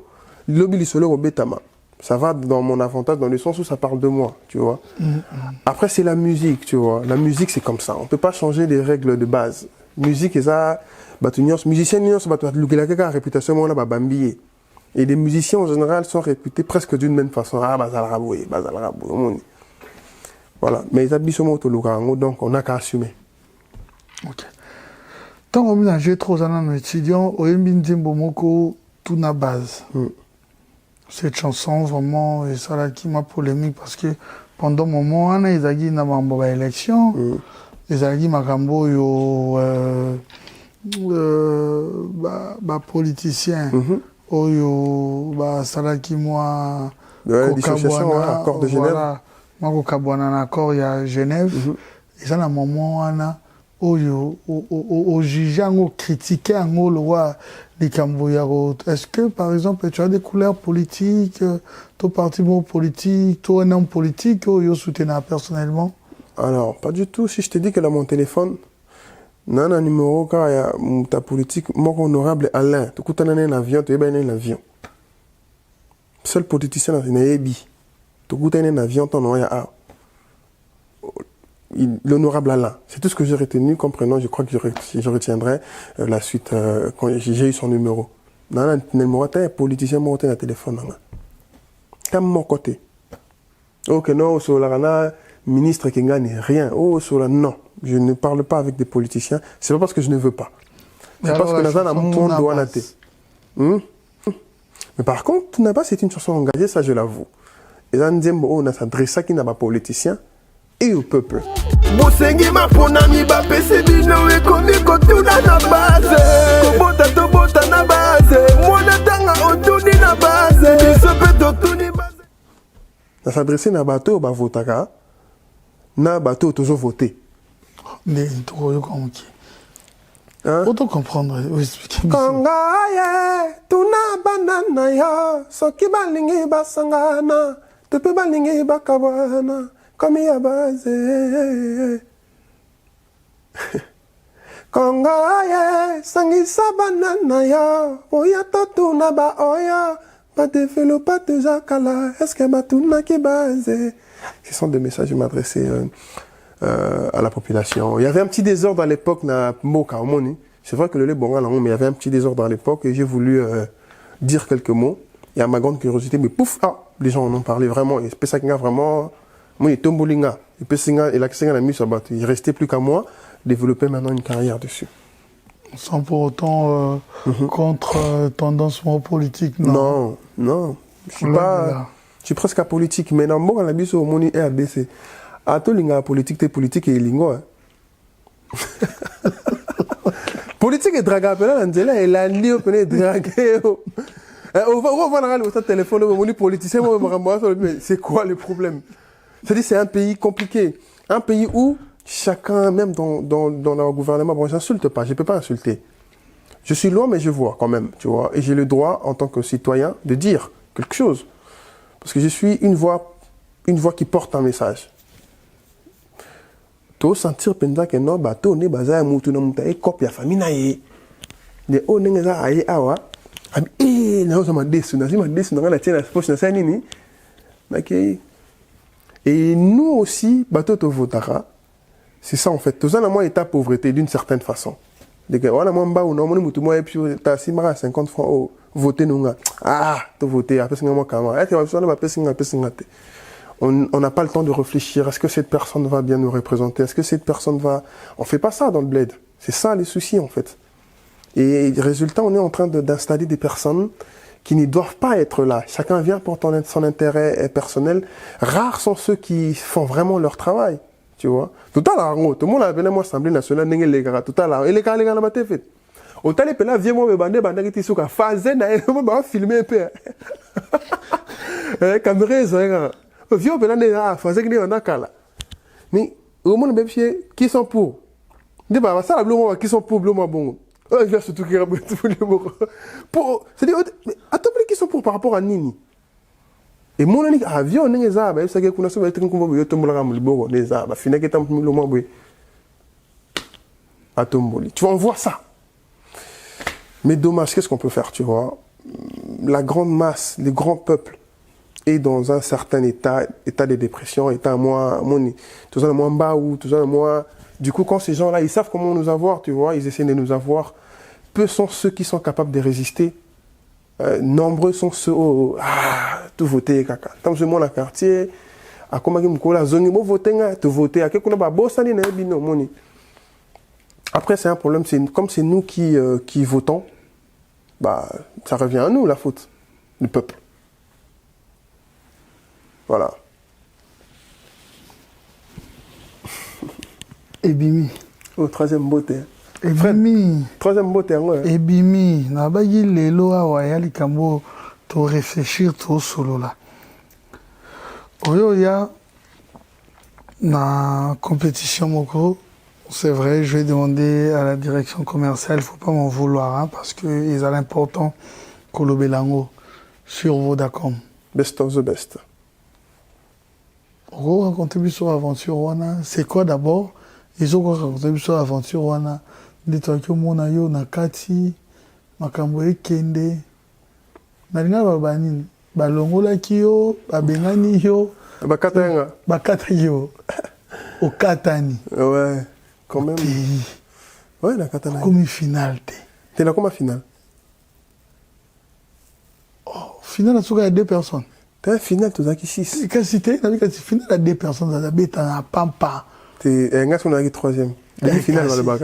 lobby les soleils au bétama. Ça va dans mon avantage, dans le sens où ça parle de moi, tu vois. Après, c'est la musique, tu vois. La musique, c'est comme ça. On ne peut pas changer les règles de base. Musique, et ça, musicien, la réputation, on a bambié. Et les musiciens, en général, sont réputés presque d'une même façon. Ah, bazal raboué. Voilà. Mais ils habitent sur mon donc on n'a qu'à assumer. Ok. Tant qu'on a joué trop en étudiant, au Mbinzimbo Moko, tout n'a base. Cette chanson, vraiment, et ça là qui m'a polémique parce que pendant un moment, on a eu une élection, les Agui Makambo, politicien, ça là qui moi, dissociation, accord de Genève. Moi, un accord, il y a Genève, et ça, à un moment, on a au juger, au critiquer, au loi. Est-ce que, par exemple, tu as des couleurs politiques, ton parti politique, toi un homme politique, ou tu soutiens personnellement? Alors, pas du tout. Si je te dis qu'elle a mon téléphone, un numéro, car il y a ta politique, mon honorable Alain, tu as un avion, tu as un avion. Seul politicien, c'est un ébi. Tu as un avion, tu as un l'honorable Alain. C'est tout ce que j'ai retenu comme prénom. Je crois que je retiendrai la suite quand j'ai eu son numéro. Dans le numéro, tu es politicien, tu as un téléphone. Tu as mon côté. Ok, non, sur la ministre qui gagne rien. Oh, sur la non. Je ne parle pas avec des politiciens. C'est pas parce que je ne veux pas. C'est parce que dans un monde doit nater. Mais par contre, tout n'a pas, c'est une chanson engagée, ça je l'avoue. Et là, on a s'adressé à qui n'a pas politicien et au peuple. Bosengi maponami ba pese bino e komi kotuna na base kobota to bota na base mona tanga otuni na base biso pe totuni base na s'adresser na bateau ba votaka na bateau toujours voter mais to yo comme qui autant comprendre expliquer kangaye tuna banana ya soki balingi basangana te pe balingi bakabwana comme il y a base. Kangaye, sangisa banana ya, oya totuna ba oya, ba développa te jakala, est-ce que batuna ki base? Ce sont des messages que je m'adressais à la population. Il y avait un petit désordre à l'époque na Moka Omoni. C'est vrai que le lait bon mais il y avait un petit désordre à l'époque et j'ai voulu dire quelques mots. Et à ma grande curiosité, mais pouf, les gens en ont parlé vraiment. Et c'est ça qui a vraiment. Moi, il tombolinga. Et puis, il restait plus qu'à moi développer maintenant une carrière dessus. Sans pour autant contre tendance politique, non? Non. Je suis presque apolitique. Mais dans le monde, on a vu sur mon RDC. À tout linga politique, t'es politique et lingo. Politique et drague, et la nuit, on est dragué. On va voir le téléphone, on est politicien, c'est quoi le problème? C'est-à-dire c'est un pays compliqué. Un pays où chacun, même dans leur gouvernement, bon, j'insulte pas, je ne peux pas insulter. Je suis loin, mais je vois quand même, tu vois. Et j'ai le droit, en tant que citoyen, de dire quelque chose. Parce que je suis une voix qui porte un message. To sentir pendant que non, bateau ne baza mutu na mutae copia famille nae. De o nenga aye awa. Na ça m'a déçu, na la tienne la poche na ça nini. Et nous aussi, bateau to votara. C'est ça en fait. Tout ça, moi, est à pauvreté d'une certaine façon. des gars voilà moi mba ou non mon mutu moi et puis ta simara 50 francs oh voter nous tu voter après c'est moi comment on n'a pas le temps de réfléchir. Est-ce que cette personne va bien nous représenter? Est-ce que cette personne va... On fait pas ça dans le bled. C'est ça les soucis, en fait. Et résultat, on est en train d'installer des personnes qui ne doivent pas être là. Chacun vient pour son intérêt personnel. Rares sont ceux qui font vraiment leur travail. Tu vois? Tout à l'heure, tout le monde a appelé moi Assemblée nationale, tout à l'heure. Et les gars, la bataille fait. Au tali là, viens moi me bander qui souka fazer na moi filmer un peu. Caméra ça. Viens on fazer que on a kala. Mais au monde même qui sont pour. Dis bah ça la bleu qui sont pour bleu moi bon. Je vais surtout qui pour c'est-à-dire attends qui sont pour par rapport à Nini. Et mon ami avion n'est ça bah ça que kuna so ba tin ko yo tombola ngam liboko les ça bah fina que tam lo mo boy. Atomboli. Tu vois on voit ça. Mais dommage, qu'est-ce qu'on peut faire, tu vois? La grande masse, les grands peuples est dans un certain état de dépression, état moins bas ou tout ça moins. Du coup, quand ces gens-là, ils savent comment nous avoir, tu vois, ils essaient de nous avoir. Peu sont ceux qui sont capables de résister. Nombreux sont ceux tout voter caca. Tant que moi la quartier, à comment la zone mo voter tu voter à quelque chose bossa ni na bino moni. Après, c'est un problème, comme c'est nous qui votons, bah, ça revient à nous, la faute, le peuple. Voilà. Ebimi. Oh, troisième beauté. Ebimi. Troisième beauté, ouais. Ebimi. Nabagi lelo awa ya likambo to réfléchir to solo là. Oyo ya na compétition moko. C'est vrai, je vais demander à la direction commerciale, il ne faut pas m'en vouloir, hein, parce qu'ils ont l'important Kolobelango sur Vodacom. Best of the best. On raconter sur l'aventure Wana. C'est quoi d'abord? Ils ont raconté sur l'aventure Wana. Dis-toi que mon ayo nakati, makamboe kende. Nalinga babani, balongo la kiyo, babengani yo. Bakata yo. Au Katani. Ouais. Quand même. Ouais, la katana. Comme finale. T'es là comme finale. Oh, finale, il y a 2 personnes. T'es finale, tu as qui 6. Quand c'était finale, il y a 2 personnes. Tu as pampa. T'es un gars qui a 3e. La finale, dans le bac.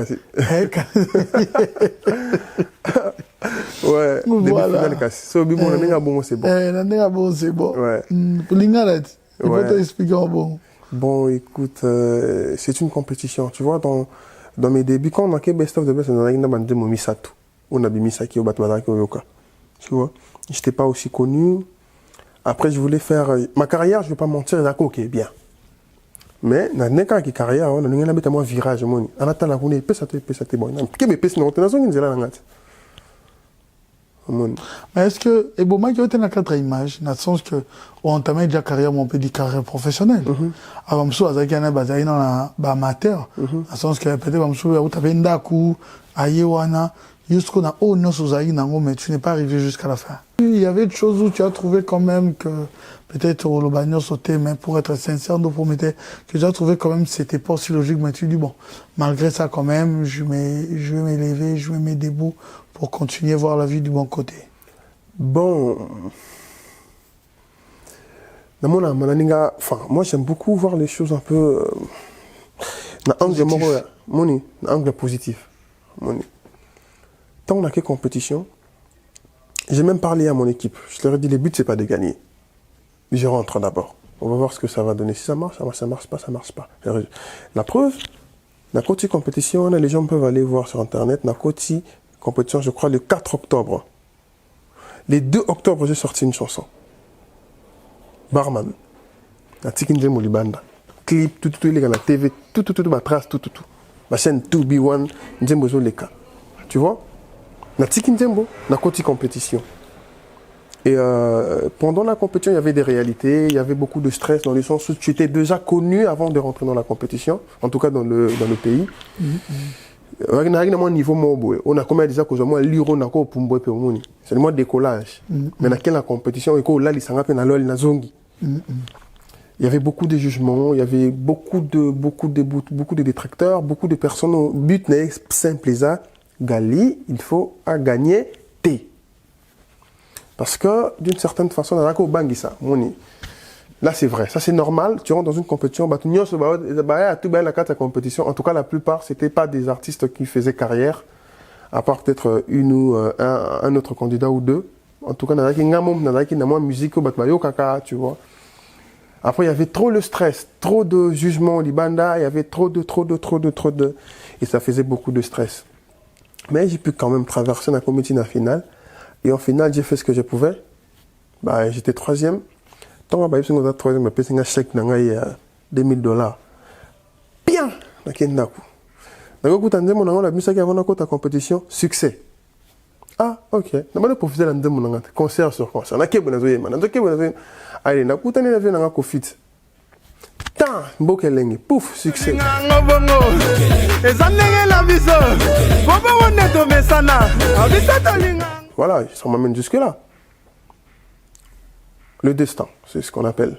Ouais, demi-finale, c'est bon, c'est bon. C'est bon. Ouais. Pour l'inglet, il faut t'expliquer bon. Bon, écoute, c'est une compétition. Tu vois, dans mes débuts, quand on a fait Best of the Best, on a eu un Misatu. On a mis Misaki au Batouadaki au Yoka. Tu vois, je n'étais pas aussi connu. Après, je voulais faire. Ma carrière, je ne vais pas mentir, ok, bien. Mais, dans une carrière, on a eu un virage. On a eu un bon. Mais est-ce que, et bon, moi, qui ai été dans 4 images, dans le sens que, on entamé déjà carrière, on peut dire carrière professionnelle. Avant, je suis allé dans l'amateur, dans le sens que, peut-être, je suis allé dans Ndaku, à Yewana, jusqu'au na oh non, mais tu n'es pas arrivé jusqu'à la fin. Il y avait des choses où tu as trouvé quand même que, peut-être, le bagnole sautait, mais pour être sincère, nous promettait que tu as trouvé quand même, c'était pas aussi logique, mais tu dis, bon, malgré ça, quand même, je vais m'élever, je vais me debout pour continuer à voir la vie du bon côté. Bon. Moi, j'aime beaucoup voir les choses un peu. Angle positif. Tant on a quelle compétition, j'ai même parlé à mon équipe. Je leur ai dit, le but, c'est pas de gagner. Je rentre d'abord. On va voir ce que ça va donner. Si ça marche, ça marche pas, ça marche pas. La preuve, la côté compétition, les gens peuvent aller voir sur Internet. La côté compétition, je crois, le 4 octobre. Le 2 octobre, j'ai sorti une chanson. Barman. La Tikinje Molibanda. Clip, tout, les gars, la TV, tout, ma trace, tout. Ma chaîne 2B1, Njembozo Leka. Tu vois? La Tikinjembo, la côté compétition. Et pendant la compétition, il y avait des réalités, il y avait beaucoup de stress dans le sens où tu étais déjà connu avant de rentrer dans la compétition, en tout cas dans le pays. On a comme déjà que moi liro na ko pumbo pe omoni. C'est le mode décollage. Mais dans la compétition et ko là li sanga pe na lol na zongi. Il y avait beaucoup de jugements, il y avait beaucoup de détracteurs, beaucoup de personnes au but n'est simple ça Gali, il faut gagner T. Parce que d'une certaine façon, on a un bangisa, moni. Là, c'est vrai, ça c'est normal. Tu rentres dans une compétition, la compétition. En tout cas, la plupart, c'était pas des artistes qui faisaient carrière, à part peut-être une ou un autre candidat ou deux. En tout cas, il y a qui musique tu vois. Après, il y avait trop le stress, trop de jugements au Libanda, il y avait trop de. Et ça faisait beaucoup de stress. Mais j'ai pu quand même traverser la compétition finale. Et en finale, j'ai fait ce que je pouvais. Bah, j'étais troisième. Tant que je suis troisième, je suis un chèque de $2000. Bien! La compétition, succès. Ah, ok. Je vais profiter de mon concert sur concert. Allez, je vais vous confit. Tant, pouf, succès. Voilà, ça m'amène jusque-là. Le destin, c'est ce qu'on appelle.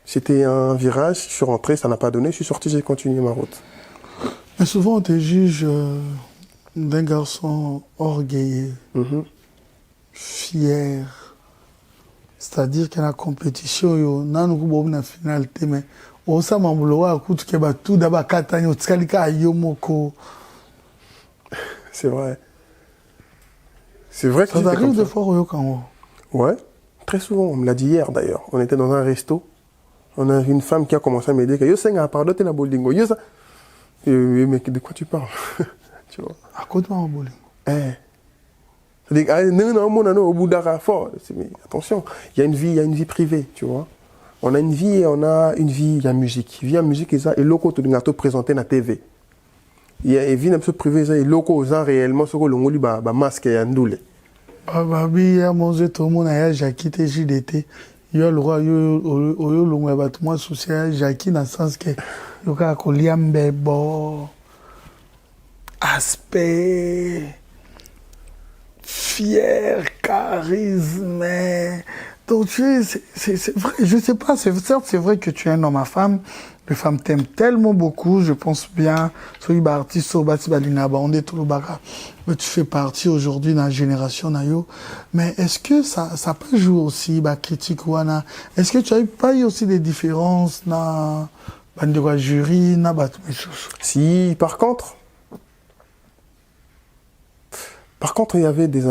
C'était un virage, je suis rentré, ça n'a pas donné, je suis sorti, j'ai continué ma route. Mais souvent, on te juge d'un garçon orgueilleux, fier. C'est-à-dire qu'il y a la compétition, il y a une finalité, mais on sait que tout d'abord, c'est vrai. C'est vrai que ça t'arrive de fois au Congo? Ouais, très souvent. On me l'a dit hier d'ailleurs. On était dans un resto. On a une femme qui a commencé à m'aider. Yo senga pardon t'es na bolingo. Yo ça. Mais de quoi tu parles? Tu vois. À côté de bolingo. C'est-à-dire non au bout d'un fort. Mais attention, il y a une vie privée, tu vois. On a une vie et on a une vie la musique. Vie la musique et ça et loco tout ngato présenté na TV. Il y a une vie un peu privée ça et loco aux gens réellement ce que l'on lui masque et andoule. Babi ya mose tout le monde a Jackie te JDT. Yo le roi yo le ngwe batuma social Jackie dans sens que yo ka ko liambe bo aspect fier charisme. Donc c'est vrai, je sais pas, certes c'est vrai que tu es un homme à femme. Les femmes t'aiment tellement beaucoup, je pense bien. Mais tu fais partie aujourd'hui de la génération Nayo. Mais est-ce que ça peut jouer aussi, critique ou ana? Est-ce que tu as pas eu aussi des différences dans le jury, na Si, par contre, il y avait des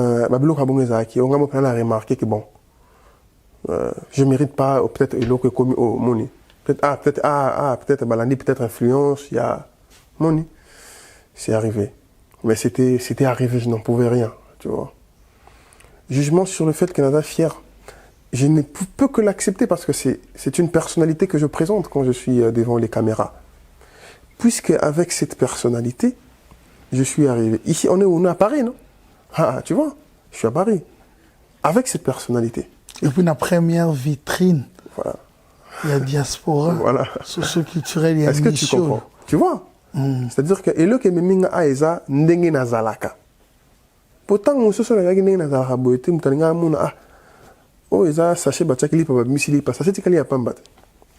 qui ont remarqué que bon, je mérite pas peut-être le commis au money. Peut-être Balandi, peut-être influence, il y a money. C'est arrivé. Mais c'était arrivé, je n'en pouvais rien, tu vois. Jugement sur le fait qu'elle est fière. Je ne peux que l'accepter parce que c'est une personnalité que je présente quand je suis devant les caméras. Puisque avec cette personnalité, je suis arrivé. Ici, on est à Paris, non? Tu vois, je suis à Paris. Avec cette personnalité. Et puis la première vitrine. Voilà. Il y a diaspora. Voilà. Socio-culturel, il y a Est-ce que tu comprends? Tu vois? C'est-à-dire que elo ke meminga aeza ndenge nazalaka. Pourtant on se sola ndenge nazalaka boete mutaninga muna eza sachet batchakili pa misili pa sachet tikali ya pamba.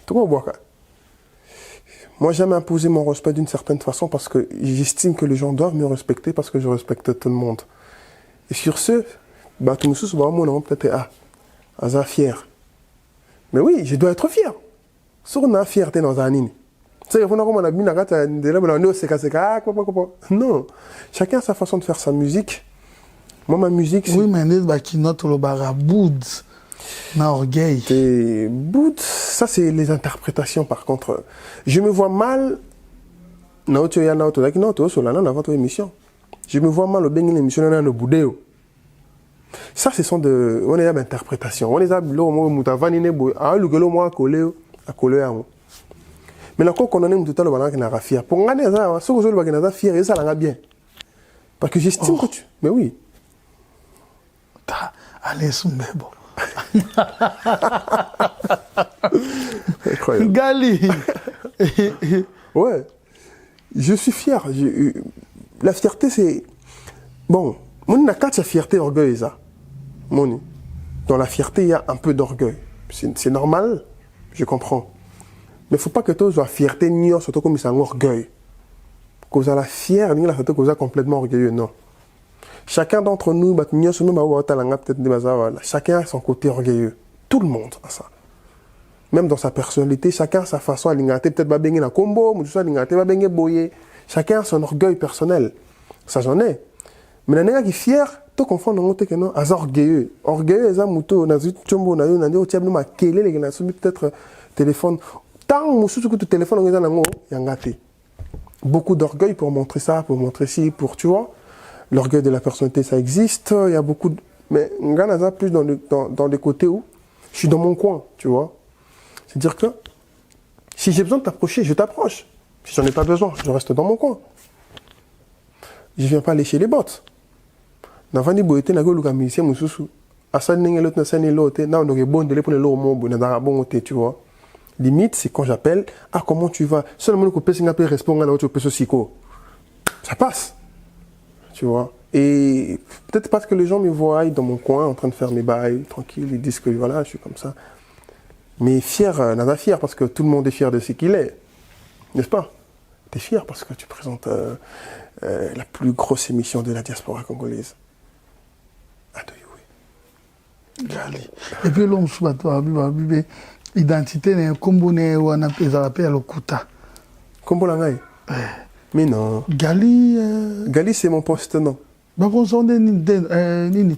Tu comprends? Moi jamais imposé mon respect d'une certaine façon parce que j'estime que les gens doivent me respecter parce que je respecte tout le monde. Et sur ce, tout le monde peut-être aza fier. Mais oui, je dois être fier. Sur une fierté dans un nid. Non. Chacun a sa façon de faire sa musique. Moi, ma musique, c'est... Oui, mais qui note le baraboud, na orgueil. Boud, ça, c'est les interprétations, par contre. Je me vois mal... Je me vois mal au Benguin émission dans le boudéo. Ça, ce sont de... On est à l'interprétation. On est à mais la qu'on en est tout à l'heure, on a fier. Pour gagner ça, ce que je veux fier, et ça l'a bien. Parce que j'estime que tu. Mais oui. Allez, Soumbebo. Incroyable. Gali. Ouais. Je suis fier. La fierté, c'est. Bon, mon n'a qu'à sa fierté, orgueil, ça. Dans la fierté, il y a un peu d'orgueil. C'est normal, je comprends. Mais il ne faut pas que tu sois fierté, ni surtout comme c'est un orgueil. Que vous êtes fier, ni la fierté que vous êtes complètement orgueilleux, non. Chacun d'entre nous, chacun a son côté orgueilleux. Tout le monde a ça. Même dans sa personnalité, chacun a sa façon à l'ingater. Peut-être va baigner la combo, chacun a son orgueil personnel. Ça, j'en ai. Mais il y a qui est fier, tout confond que non, à orgueilleux. Orgueilleux, c'est un mouton. On a dit, peut-être téléphone. Tant que tu téléphone, il y a un gâté. Beaucoup d'orgueil pour montrer ça, pour montrer ci, pour, tu vois. L'orgueil de la personnalité, ça existe. Il y a beaucoup de... Mais Ngana, plus dans les côtés où je suis dans mon coin, tu vois. C'est-à-dire que si j'ai besoin de t'approcher, je t'approche. Si j'en ai pas besoin, je reste dans mon coin. Je viens pas lécher les bottes. Navani boyete na golu kamisien mususu. Asani nenge l'autre na sani l'autre. Na on aurait bon de pour le lot mon bon na bon côté, tu vois. Limite, c'est quand j'appelle, ah comment tu vas? Seulement le coupé singa peut répondre à l'autre peu psycho. Ça passe. Tu vois. Et peut-être parce que les gens me voient dans mon coin en train de faire mes bails tranquille, ils disent que voilà, je suis comme ça. Mais fier, nada fier parce que tout le monde est fier de ce qu'il est. N'est-ce pas? Tu es fier parce que tu présentes la plus grosse émission de la diaspora congolaise. Gali. Et puis l'homme sous toi, identité n'est combo n'est ou on appelle ça à l'okuta. Combo la mais non. Gali. Gali c'est mon poste non. Bah on s'en dit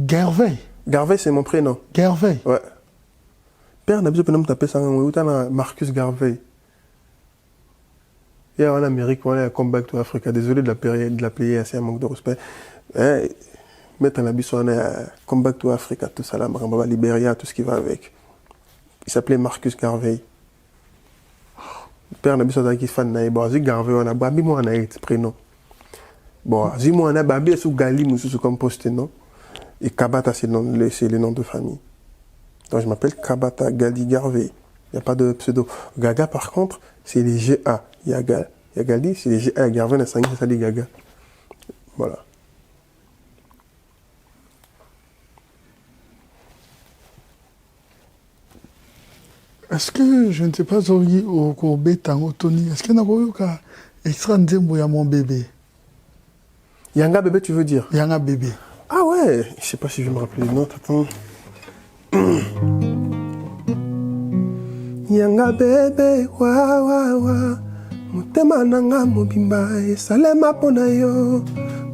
Gervais. Gervais c'est mon prénom. Gervais. Ouais. Père n'a besoin de taper ça en Marcus Garvey. Il y a en Amérique, on est à Come Back to Africa. Désolé de la payer, c'est un manque de respect. Mettre un habit sur un Come Back to Africa, tout ça là, Libéria, tout ce qui va avec. Il s'appelait Marcus Garvey. Père n'a besoin de fan naï. Bon, Zi Garvey, on a babi moi on a été prénom. Bon, Zi moi on a babi sous Gali, sous comme poste non. Et Kabata c'est le nom de famille. Donc je m'appelle Kabata Gali Garvey. Il n'y a pas de pseudo. Gaga par contre, c'est les GA. Il y a Gali, c'est les GA. Garvey, c'est ça dit Gaga. Voilà. Est-ce que, je ne sais pas, au Kobe Tango Tony, est-ce qu'il y a un extra nzembo ya mon bébé? Yanga bébé, tu veux dire? Yanga bébé. Ah ouais, je sais pas si je vais me rappeler les notes, attends. Yanga bébé, wa wa wa. Motema nanga mobimba e salema pona yo.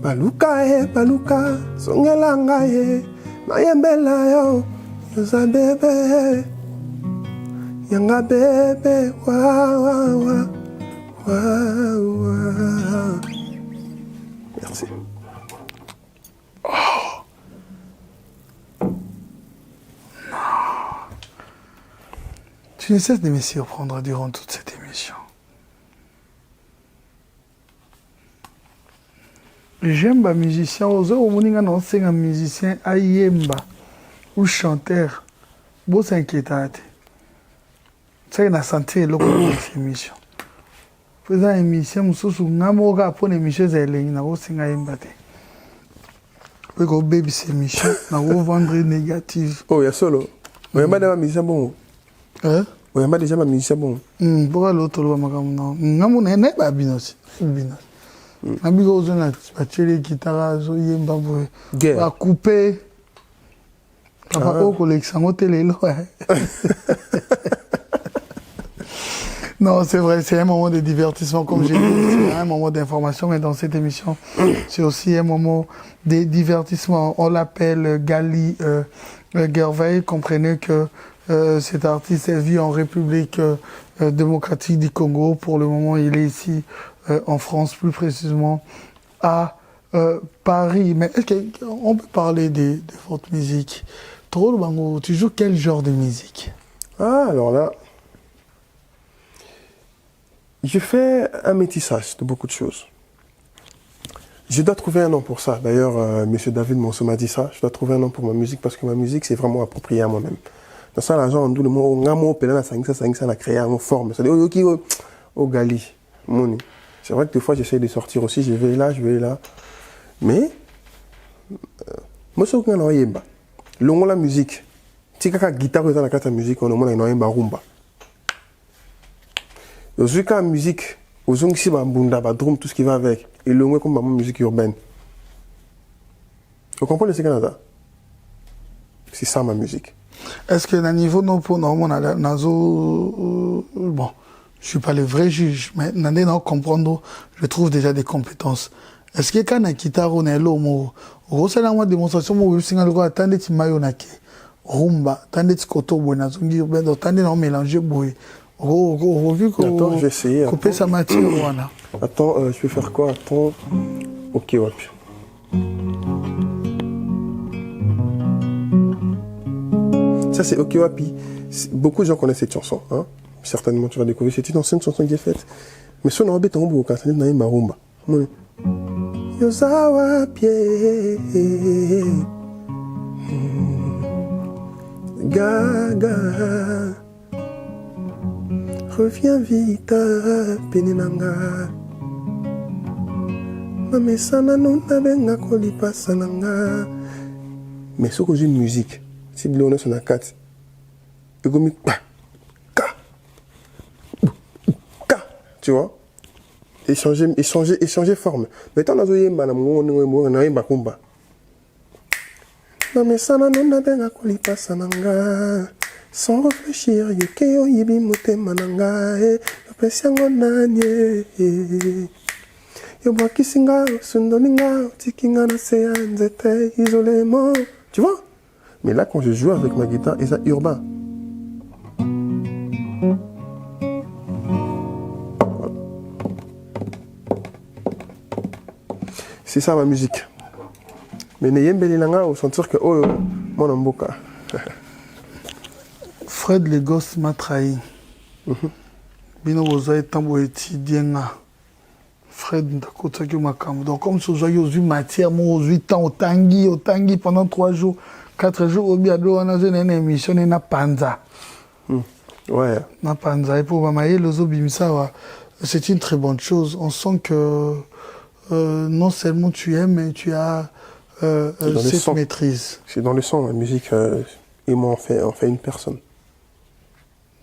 Baluka, songela ngaye. Mayembela yo, yoza bébé. Yanga bébé, wa wa wa. Wa wa. Merci. Tu ne cesses de me surprendre durant toute cette émission. J'aime les musiciens, un musicien ayemba ou chanteur. Bon, c'est inquiétant. Ça, il a senti le coup de cette émission. Faisant une émission, je suis un peu de émission, je suis un peu de baby c'est émission, je vais vendre négative. Oh, il y a solo. Il y a pas musicien bon. Hein? Il y a déjà un musicien bon. Pourquoi l'autre là, non? Non, il n'y a pas de binos. Nabigo zona bacheli guitare zo yemba boy ba couper papa ko collection télé. Non, c'est vrai, c'est un moment de divertissement comme j'ai dit, c'est un moment d'information, mais dans cette émission, c'est aussi un moment de divertissement. On l'appelle Gali Gervais. Comprenez que cet artiste vit en République démocratique du Congo. Pour le moment, il est ici en France, plus précisément à Paris. Mais est-ce qu'on peut parler de votre musique? Trop Bango, tu joues quel genre de musique? Ah, alors là, je fais un métissage de beaucoup de choses. Je dois trouver un nom pour ça. D'ailleurs, monsieur David Monceau m'a dit ça. Je dois trouver un nom pour ma musique parce que ma musique, c'est vraiment approprié à moi-même. Dans ça, l'argent, on dit le mot, on a créé une forme. Ça dit, oh, Gali, Moni. C'est vrai que des fois, j'essaie de sortir aussi. Je vais là. Mais, moi, c'est qu'on a yemba. Longo la musique. Si quelqu'un a guitare dans la musique, on a yemba rumba. Aujourd'hui, quand la musique, aux ongsi, bambunda, drum, tout ce qui va avec, et le moins comme ma musique urbaine. Tu comprends le Canada? C'est ça ma musique. Est-ce que à niveau non pour bon, je suis pas le vrai juge, mais non comprendre, je trouve déjà des compétences. Est-ce que quand on a guitare on est là au c'est la démonstration moi je singa le attendre ti mayo na ke rumba attendre ti koto bona zongi ben attendre non mélanger boy vu que attends, je vais essayer. Couper sa matière voilà. Attends, je vais faire quoi? Attends. OK, ouais. Ça c'est OK Wapi. Beaucoup de gens connaissent cette chanson, hein. Certainement tu vas découvrir, c'est une ancienne chanson qui est faite. Mais si on a embêté en bout quand c'est dans marumba. Yosawa pie. Gaga. Reviens vite, Peninanga. Mamesana non nabenga kolipa sananga. Mais ce que j'ai une musique, si Léonard son a 4, tu vois, échanger forme. Mais tant que madame on bakumba. Mamesana non nabenga kolipa sananga. Sans réfléchir, yekeyo yibi motema nanga yo pesiango nanye yo bwakisinga sundoninga tikinga na seya nzete isolément, tu vois. Mais là quand je joue avec ma guitare et ça urbain. C'est ça ma musique. Mais n'ayembelilanga au sentir que oh mon mboka. Fred Legos m'a trahi. Bino Bozaï Tambo étudiant. Fred Ndakotaki Makambo. Donc, comme ce joyeux aux matière, moi, aux 8 ans, au Tanguy, pendant 3 jours, 4 jours, au Biado, on a une émission, et na Panza. Ouais. Na Panza. Et pour Mamaye, l'Ozo Bimsa, c'est une très bonne chose. On sent que non seulement tu aimes, mais tu as cette maîtrise. C'est dans le son, la musique, et moi, on fait une personne.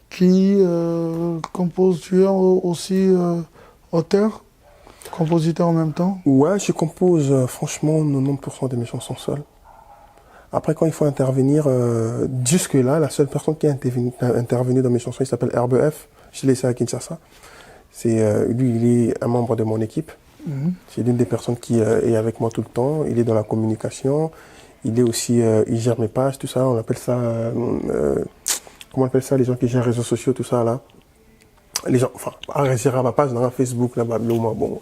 Qui compose, tu es aussi auteur, compositeur en même temps? Ouais, je compose franchement 90% de mes chansons seules. Après, quand il faut intervenir, jusque-là, la seule personne qui a intervenu dans mes chansons, il s'appelle RBF. Je l'ai laissé à Kinshasa. Lui, il est un membre de mon équipe. C'est l'une des personnes qui est avec moi tout le temps. Il est dans la communication. Il est aussi, il gère mes pages, tout ça. On appelle ça... comment on appelle ça, les gens qui gèrent les réseaux sociaux, tout ça, là. Les gens, enfin, à gérer ma page dans Facebook, là-bas, bon.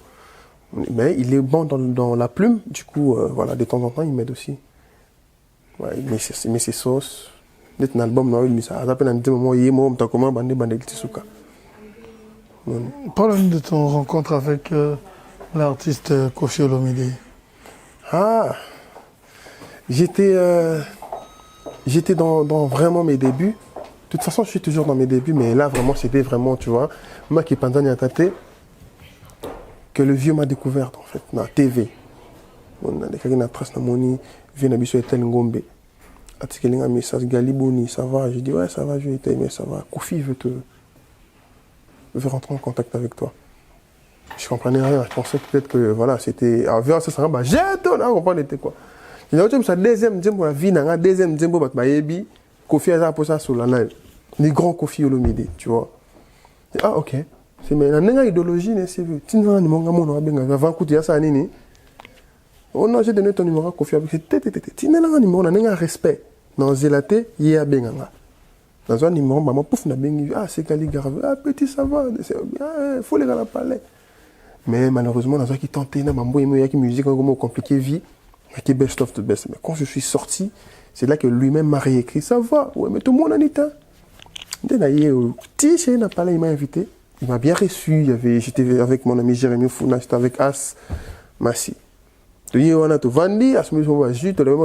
Mais il est bon dans la plume, du coup, voilà, de temps en temps, il m'aide aussi. Ouais, il met ses sauces. Dès un album, non, il met ça. Après, un moment, il y a un moment, tu as comment, bandé, tisuka. Parle-nous de ton rencontre avec l'artiste Koffi Olomide. Ah, j'étais dans vraiment mes débuts. De toute façon, je suis toujours dans mes débuts, mais là, vraiment, c'était vraiment, tu vois, moi qui pendant à tâter, que le vieux m'a découvert, en fait, dans la TV. On a des gens qui ont trace dans mon nid, viennent à Bissou et tel ngombe. Attiqué un message, Galiboni, ça va? Je dis, ouais, ça va, je vais t'aimer, ça va. Koffi veut rentrer en contact avec toi. Je comprenais rien, je pensais peut-être que, voilà, c'était. Alors, ça sera, j'ai tout, là, on comprend, c'était quoi. Je dis, c'est deuxième djembo, la vie, deuxième djembo, bah, Yebi. Koffi a posé ça sur la naille. Les grands Koffi Olomide, tu vois. Ah, ok. C'est mais la idéologie, c'est vu. Tu n'as pas de numéro, avant que tu aies ça, nini. On a donné ton numéro à Koffi. Tu n'as pas de numéro, on a un respect. Dans Zélaté, il y a Benganga. Dans un numéro, maman, pouf, na bengi. Ah, c'est Kali Garve. Ah, petit, ça va. Il faut les gars parler. Mais malheureusement, dans un qui tentait, il y a une musique compliquée, vie. Qui est best of the best. Mais quand je suis sorti, c'est là que lui-même m'a réécrit. Ça va, ouais, mais tout le monde en est un. Il m'a invité. Il m'a bien reçu. J'étais avec mon ami Jérémy Founa, j'étais avec As Massi. Tu on a tout vendu, à ce moment-là, je te l'ai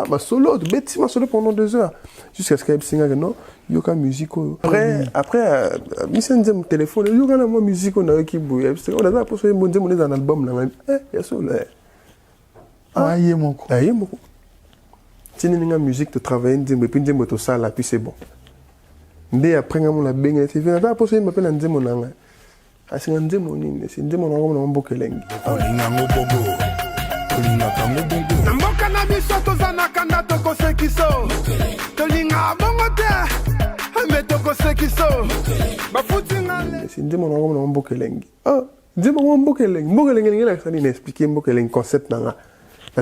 ma solo, tu ma solo pendant 2 heures. Jusqu'à ce qu'il y ait non, il y a une musique. Après, il y a un téléphone, il y a une musique qui bouge. On a posé un album. Il y a ça. Ah, il y a mon coup. Si tu as une musique, tu travailles, tu as une salle, puis c'est bon. Dès après, on a bien été fait. Tu as posé un album. C'est un démon, c'est un démon, on a un beau kelengi. tolingaka ngo bongo na mboka na biso toza na kanda tokosekiso tolinga bongo te me tokosekiso bafutinga si nzembo nango na mboka elengi nzembo nango mboka elengi elengi na sali na expliquer mboka elengi concept na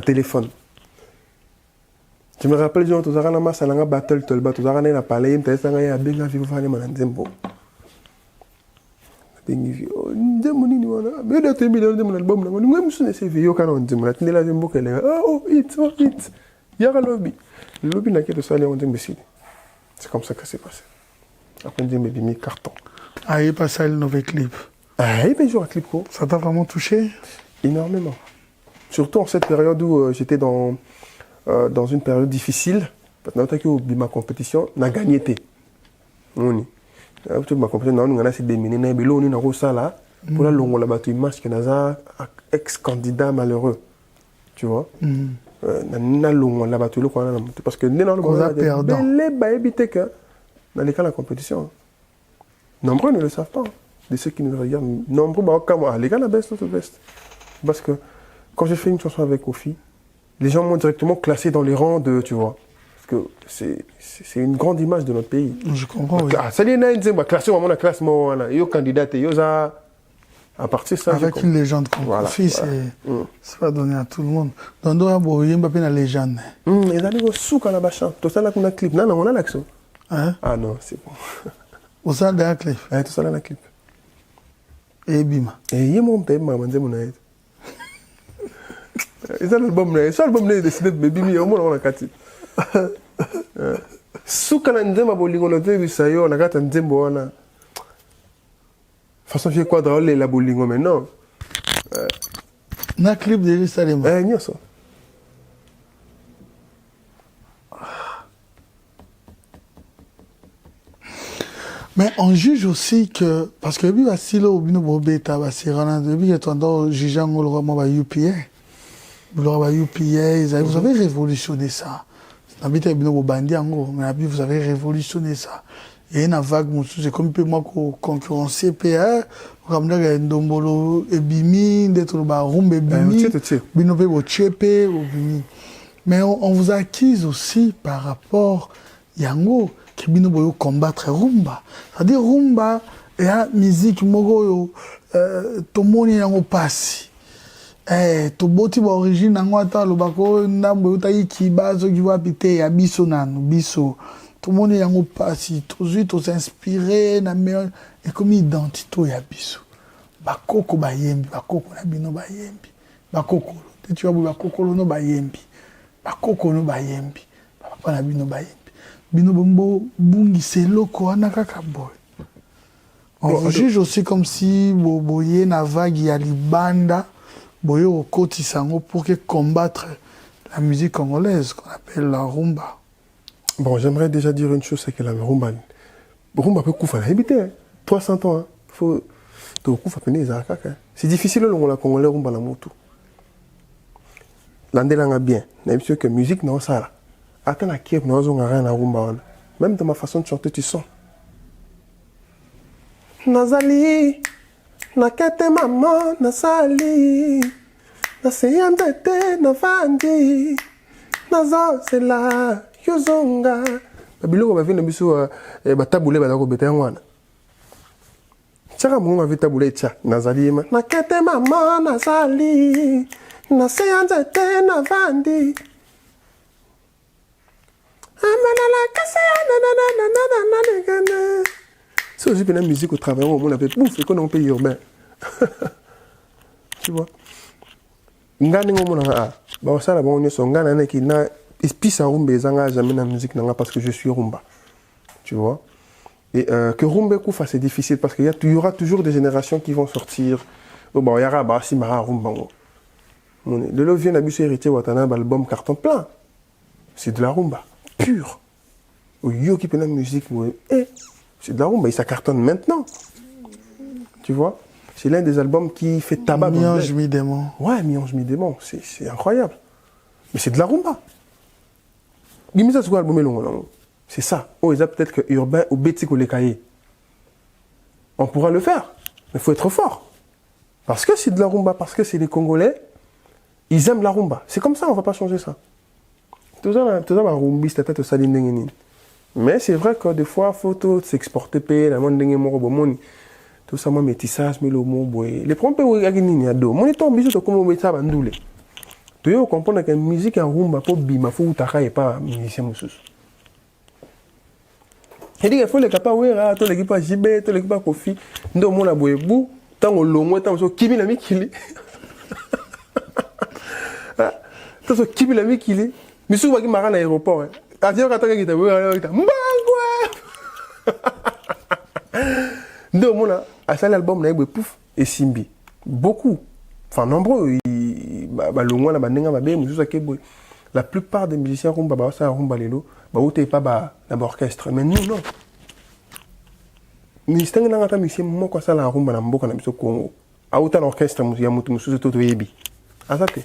téléphone. Je me rappelle genre tozaka na masala nga battle tolba tozaka na palais mtesanga ya benga vivo fane mana nzembo bengi nzembo nini wana be de 2 millions nzembo na album nango ngwe musune CV yo kana nzembo na tindela nzembo kele it yaka lobby na keto sali on nzembo sidi. C'est comme ça que c'est passé. Après nzembo bimi carton. Ah, il passe le nouveau clip. Ah, il joue un clip quoi. Ça t'a vraiment touché? Énormément. Surtout en cette période où j'étais dans une période difficile. Parce que ma compétition n'a gagné. Ma compétition n'a pas déminé. Mais là, on a ça là. Pour la longue, on a battu une match qui est un ex-candidat malheureux. Tu vois? Parce que dans le dans les cas de la compétition, nombreux ne le savent pas. De ceux qui nous regardent, nombreux, les gars, la best, notre best. Parce que quand j'ai fait une chanson avec Kofi, les gens m'ont directement classé dans les rangs de, tu vois. Parce que c'est une grande image de notre pays. Je comprends. Oui. Ça dit, classé, on a classé, il y a candidat, il y a à partir de ça. Avec une légende comme Kofi, c'est pas donné à tout le monde. Donc, il y a une légende. Les amis, ils sont sous la bâche. Tout ça, là, on a un clip. Non, on a l'action. Hein? Ah non, c'est bon. Au sein d'un clip? Oui, tout ça, là, on a un clip. Et Bima. Et il y a mon père, maman, c'est mon aide. Et ça, l'album, est décidé de Bimi, au moins, on a 4 Souka na nzemba bolingo na te bisayo na kata nzembo wana. Façon fait quadra la bolingo mais non. Na clip de Jerusalem. Nyoso. Mais on juge aussi que parce que bi basilo bino bobeta basirana depuis que tondo jugeant le roi ba UPA. Vous avez révolutionné ça. Vous avez révolutionné ça. Et une vague, c'est comme moi concurrencer PR, comme là, Ndombolo et Bimi, d'être le Rumbe et Bimi, Binope au Tchepe, au Bimi. Mais on vous accuse aussi par rapport Yango, qui Binobo combattre Rumba. C'est-à-dire Rumba et la musique Mogo, Tomoni Yango Passi. Toboti ba origine nango ata lobako ndambo utayi kibazo kiwa pite ya biso nanu biso tout le monde yango pasi to s'inspirer na meilleur et comme identité ya biso bakoko bayembi bakoko na bino bayembi bakoko tu vois bakoko no bayembi bakoko no bayembi papa na bino bayembi bino bombo bungi seloko wana kaka boy. On vous juge aussi comme si boye na vague ya libanda boyo au Kotisango pour combattre la musique congolaise qu'on appelle la rumba. Bon, j'aimerais déjà dire une chose, c'est que la rumba peut couper la habité. 300 ans, hein. Faut c'est difficile le la congolais rumba la moto. L'andela bien, même sûr que musique non ça là. Attends la Kiev non on rien à rumba. Même dans ma façon de chanter tu sens. Nazali nakete mama nasali naseyandete navandi nazosela yozonga babiloko bavina biso batabule balako beta ngwana tshaka mungu avitabule tsa nazali ma nakete mama nasali naseyandete navandi amanala kaseyana nananana. Si j'ai une musique au travail, on a fait bouffe, et qu'on a un pays urbain. Tu vois? Parce que je suis rumba. Tu vois? Et que rumba koufa, c'est difficile parce qu'il y aura toujours des générations qui vont sortir. Oh, bah, il y aura si mara rumba. Le lot vient d'abus héritier Watana, album carton plein. C'est de la rumba pure. Au yo qui peut la musique, c'est de la rumba et ça cartonne maintenant. Tu vois? C'est l'un des albums qui fait tabac. Miange mi démon. Ouais, Miange mi démon. C'est incroyable. Mais c'est de la rumba. Limite, c'est quoi l'album long? C'est ça. Oh, ils ont peut-être que urbain ou bétique ou les cahiers. On pourra le faire. Mais il faut être fort. Parce que c'est de la rumba, parce que c'est les Congolais. ils aiment la rumba. C'est comme ça, on ne va pas changer ça. Tout ça, ma rumba, c'est peut-être ça. Mais c'est vrai que des fois, il faut s'exporter, payer, la monde de tout ça, moi, métissage, mais le mot, les problèmes, il y a des gens qui ont des gens qui ont des tu dois comprendre que la musique en rumba, pour bima, faut que pas musicien moussous. Il dit qu'il faut les capables, oui, tout l'équipe à JB, tout l'équipe à Kofi, nous, on a beau bout, tant au long, tant au Kimi l'ami qu'il est. Tant au Kimi l'ami qu'il est. Mais souvent, il m'a à l'aéroport. Avion, quand il est nous, on a à cet album, on a eu Pouf et Simbi. Beaucoup. Enfin, nombreux. La plupart des musiciens rumba, ça rumba lelo, pas l'orchestre. Mais nous, non. Mais c'est un musicien, moi, quoi ça, la rumba, la mboka, na biso Congo. A autant l'orchestre, il y a mutu musu to yebi. Azate.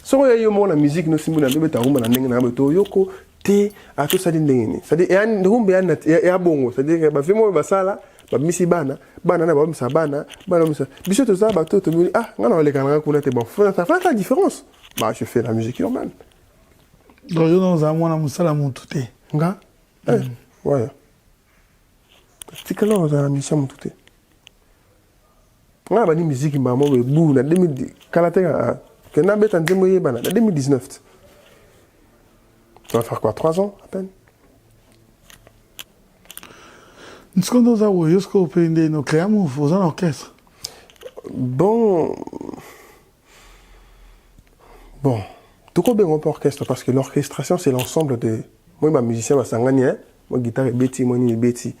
So ya yo mo la musique no simbu na beta rumba na ndenge na beto yoko te a to ça ndenge. C'est-à-dire ya rumba ya bongo, c'est-à-dire ba fimo ba sala ba misi bana na ba misa bana misa biso to ça ba to ah ngana le kana kuna te bon ça fait la différence. Bah je fais la musique urbaine. Donc yo dans amona musala mututé. Nga ouais. C'est que là on a mission mututé. Nga ba ni musique mama be bu na 2010 kala te que na beta ndemo yebana na 2019. Ça va faire quoi 3 ans à peine. Est-ce qu'on doit avoir juste qu'on peut aider nos clients ou vous en orchestre? Bon, tout comme un peu orchestre parce que l'orchestration c'est l'ensemble de moi ma musicien ma sangania, moi guitare et Betty, moi ni Betty.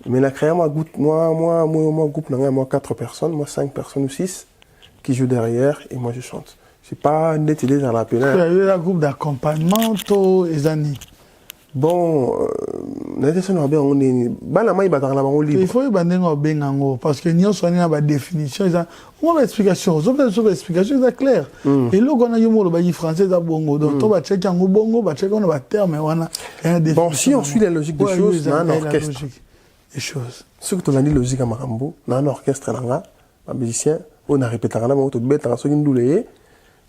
Mais la créa moi groupe moi 4 personnes, moi 5 personnes ou 6 qui jouent derrière et moi je chante. C'est pas net idée dans la pénale. Il y a eu un groupe d'accompagnement les années. Bon, on est il faut y parce que nous sommes dans la définition, on a explication, on a explication, c'est clair. Et là, on a eu français à bongo, donc on va checker en bongo, on va checker en terme, bon, si on suit la logique des choses, on a un orchestre. Des choses. Ce que tu as dit, logique à Marambo, on a un orchestre, un musicien, on a répété, on a répété, on a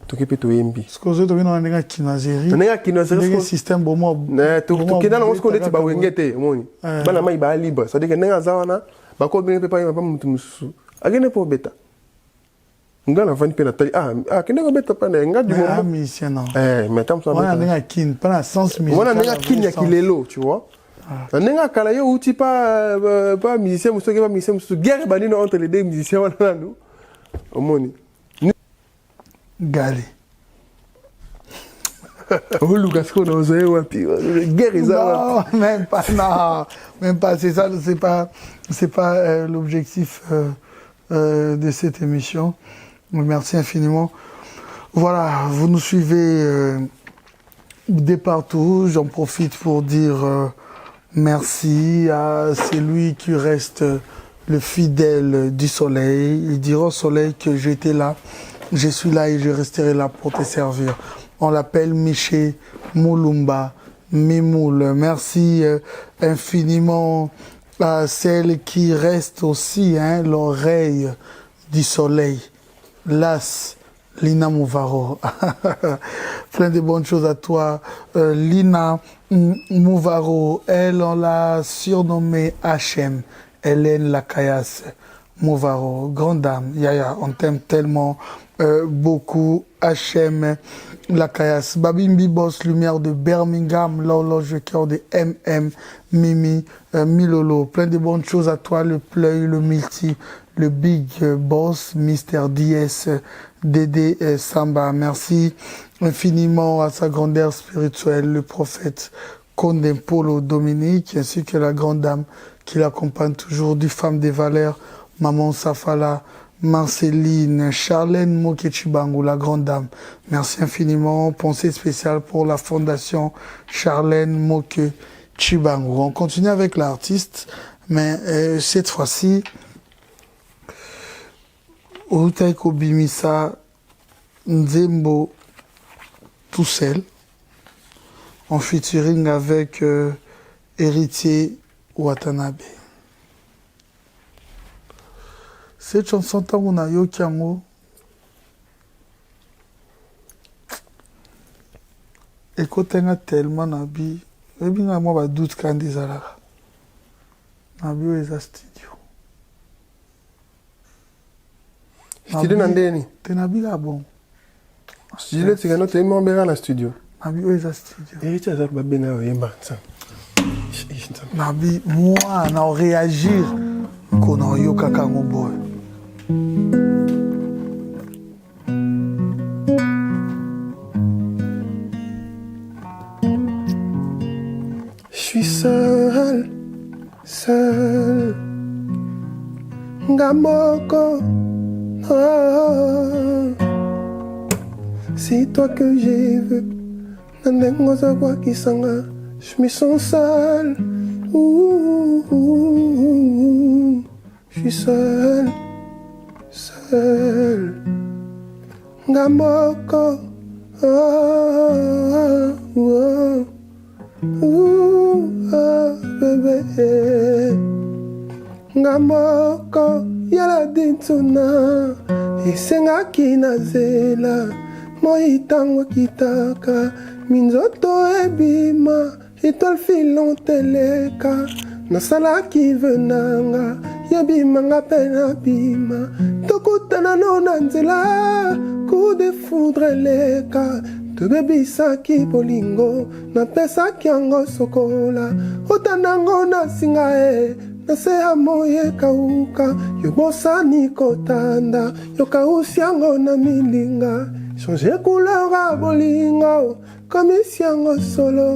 tokepe to yembi skozo to bino ndenge kinazeri ndenge système bomo to kena na osko leti ba wengete moni bana mai ba libre ça dit que ndenge zawana ba ko bien pepa ba mutu musu agene po beta ngala vani pena tali kene ko beta pa nga du moment musicien non mais tam ça wana ndenge kin pas sens musical wana ndenge kin ya kilelo tu vois ndenge kala yo uti pas musicien musu ke pas musicien musu guerre banino entre les deux musiciens wana nous omoni Gali. Oh Lucas, on a osé guerre même pas, c'est ça, c'est pas l'objectif de cette émission. Merci infiniment. Voilà, vous nous suivez de partout. J'en profite pour dire merci à celui qui reste le fidèle du soleil. Il dira au soleil que j'étais là. Je suis là et je resterai là pour te servir. On l'appelle Miché Moulumba Mimoul. Merci infiniment à celle qui reste aussi, l'oreille du soleil. Las Lina Mouvaro. Plein de bonnes choses à toi. Lina Mouvaro, elle, on l'a surnommée HM. Hélène Lacayas Mouvaro, grande dame. Yaya, on t'aime tellement. Beaucoup HM Lacayas, Babimbi Boss Lumière de Birmingham, l'horloge cœur de MM Mimi Milolo, plein de bonnes choses à toi, le Pleuil, le Multi, le Big Boss, Mister DS, Dédé Samba. Merci infiniment à sa grandeur spirituelle, le prophète Condempolo Dominique, ainsi que la grande dame qui l'accompagne toujours, du Femme des Valeurs, Maman Safala, Marceline, Charlène Mokechibangu, la grande dame. Merci infiniment. Pensée spéciale pour la fondation Charlène Mokechibangu. On continue avec l'artiste, mais cette fois-ci, Utaiko Bimisa Nzembo tout seul, en featuring avec Héritier Watanabe. Cette chanson, on a yoki yango ekotenga tellement na bi ebinga mwa ba doute quand ezalaka na bi oyo eza studio na ndeni te na bi la bon studio tikano te mo bera na studio na bi oyo eza studio eti aza babenga oyemba nsa na bi moi na réagir kona oyokaka yango boye Je suis seul, seul, Ngamoko, oh. C'est toi que j'ai vu, Nandengo Zawa Kisanga, je me sens seul, je suis seul, seul, Ngamoko, oh, oh. Bébé Ngamoko yala dintuna esengaki na zela moi tango kitaka minzoto ebima étoile filante teleka nasalaki venanga yabimanga mpe nabima tokutana no na nzela coup de foudre eleka tobebisaki bolingo napesaki yango sokola otanango na singa e nase ya moye kauka yobosani kotanda yokausi yango na milinga change couleur ya bolingo komisi yango solo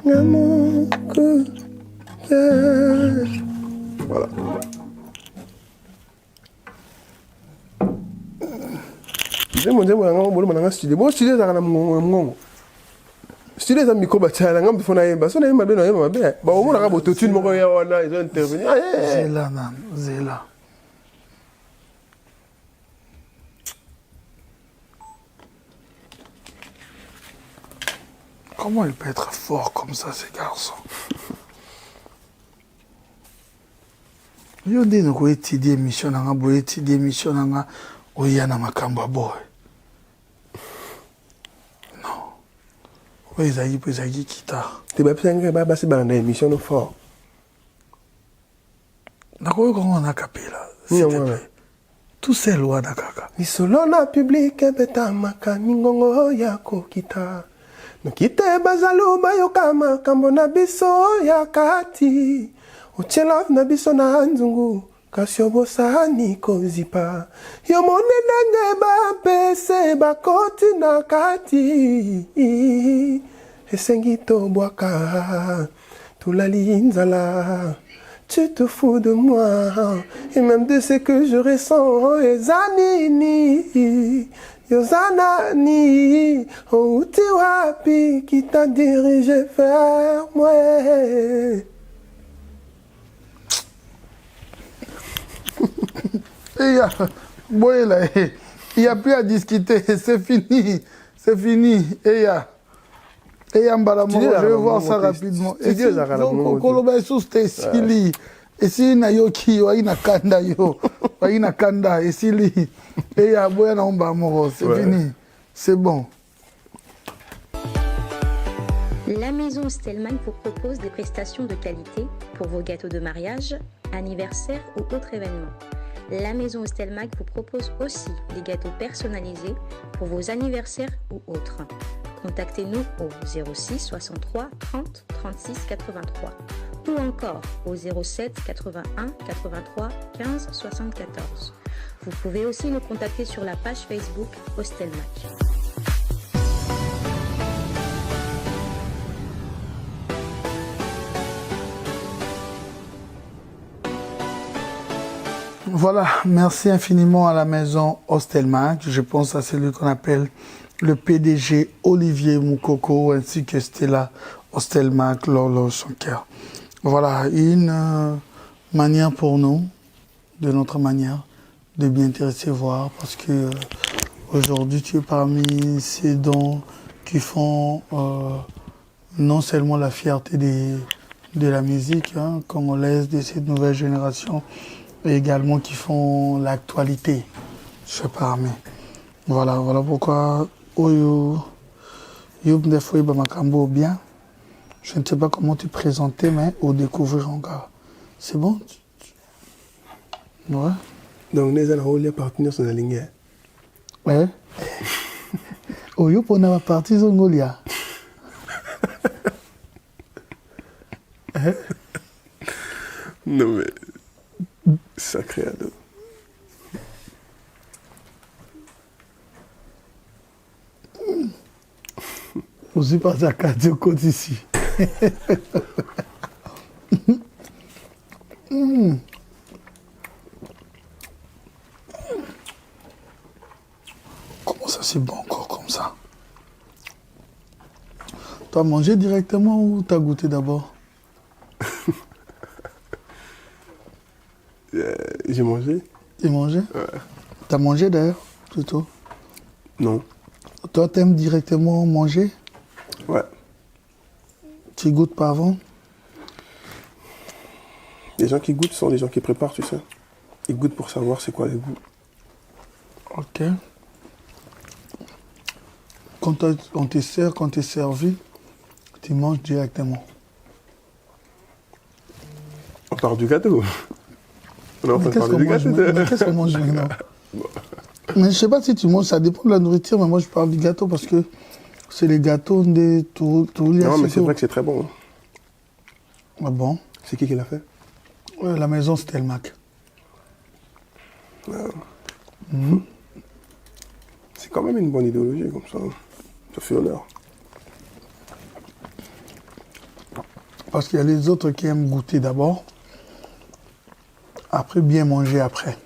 ngamoko voilà. Nzembo yanga mbolo mananga studio bo studio za kana mngongo studio za mikoba tsala ngam fona yemba sona yemba beno yemba be ba omona ka bototune moko ya wana ils ont intervenu zela nan zela comment il peut être fort comme ça ces garçons yo ndino ko étudier émission nanga bo étudier émission nanga oyana makambo boy oui, ça y est, guitare. Tu vas bien passer dans l'émission fort. D'accord, comment on a capé là? Tout c'est loin d'Akaka. Ni solo na public betamaka mingongo yako kita. No kite bazalu bayokama kambo na biso ya kati. Uchelaf na biso na nzungu. Kasyobo sani kozipa. Yo monenenge ba pese bakoti na kati. Esengito boaka. Tulali nzala. Tu te fous de moi. Et même de ce que je ressens. Ezanini. Yozanani. Outi wapi qui t'a dirigé vers moi. Il n'y a plus à discuter, c'est fini, c'est fini. Et je vais voir ça rapidement. Et si Koloba est Sili, et si Nayoki, Waina Kanda, Waina Kanda, et Sili, et ya Boya Naomba Moro, c'est fini, c'est bon. La maison Stelmach vous propose des prestations de qualité pour vos gâteaux de mariage, anniversaire ou autres événements. La maison Stelmach vous propose aussi des gâteaux personnalisés pour vos anniversaires ou autres. Contactez-nous au 06 63 30 36 83 ou encore au 07 81 83 15 74. Vous pouvez aussi nous contacter sur la page Facebook Stelmach. Voilà, merci infiniment à la maison Stelmach. Je pense à celui qu'on appelle le PDG Olivier Moukoko ainsi que Stella Stelmach, Lolo Sonker. Voilà, une manière pour nous, de notre manière, de bien te recevoir parce que aujourd'hui tu es parmi ces dons qui font non seulement la fierté de la musique congolaise, de cette nouvelle génération, et également qui font l'actualité Je sais pas, mais voilà pourquoi Oyo Yubnefoué Bamakambo bien. Je ne sais pas comment te présenter, mais au découvrir encore. C'est bon? Ouais. Donc, nous allons les partenaires sur la ligne. Ouais. Oyo pour la partie Zongolia. Non, mais. Sacré ado. Aussi par sa carte au côté ici. Comment ça c'est bon encore comme ça? Tu as mangé directement ou tu as goûté d'abord? J'ai mangé. Tu as mangé? Ouais. Tu as mangé d'ailleurs, plutôt? Non. Toi, tu aimes directement manger? Ouais. Tu goûtes pas avant? Les gens qui goûtent sont les gens qui préparent, tu sais. Ils goûtent pour savoir c'est quoi les goûts. Ok. Quand on te sert, quand tu es servi, tu manges directement. On parle du gâteau. On est en train de parler du gâteau. Mais qu'est-ce qu'on mange maintenant? Mais je sais pas si tu manges, ça dépend de la nourriture, mais moi je parle du gâteau parce que c'est les gâteaux de tout. Non, mais c'est vrai que c'est très bon. Ah bon? C'est qui l'a fait? Ouais, la maison Stelmack. C'est quand même une bonne idéologie comme ça. Ça fait honneur. Parce qu'il y a les autres qui aiment goûter d'abord, après bien manger après.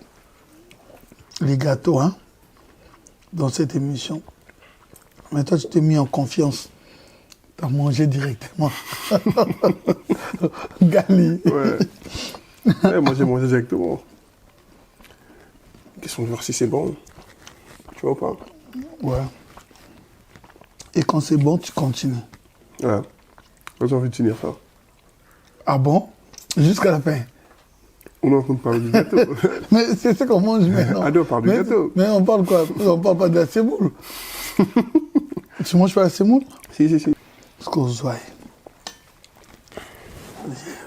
Les gâteaux, hein, dans cette émission. Mais toi, tu t'es mis en confiance. Tu as mangé directement. Gali. Ouais. Ouais, moi j'ai mangé directement. Question de voir si c'est bon. Tu vois ou pas? Ouais. Et quand c'est bon, tu continues. Ouais. J'ai envie de finir ça. Ah bon? Jusqu'à la fin. On est en train de parler du gâteau. Mais c'est ce qu'on mange maintenant. Ah non, on parle du gâteau. Mais on parle quoi? On parle pas de la semoule. Tu manges pas la semoule? Si. Ce qu'on voit.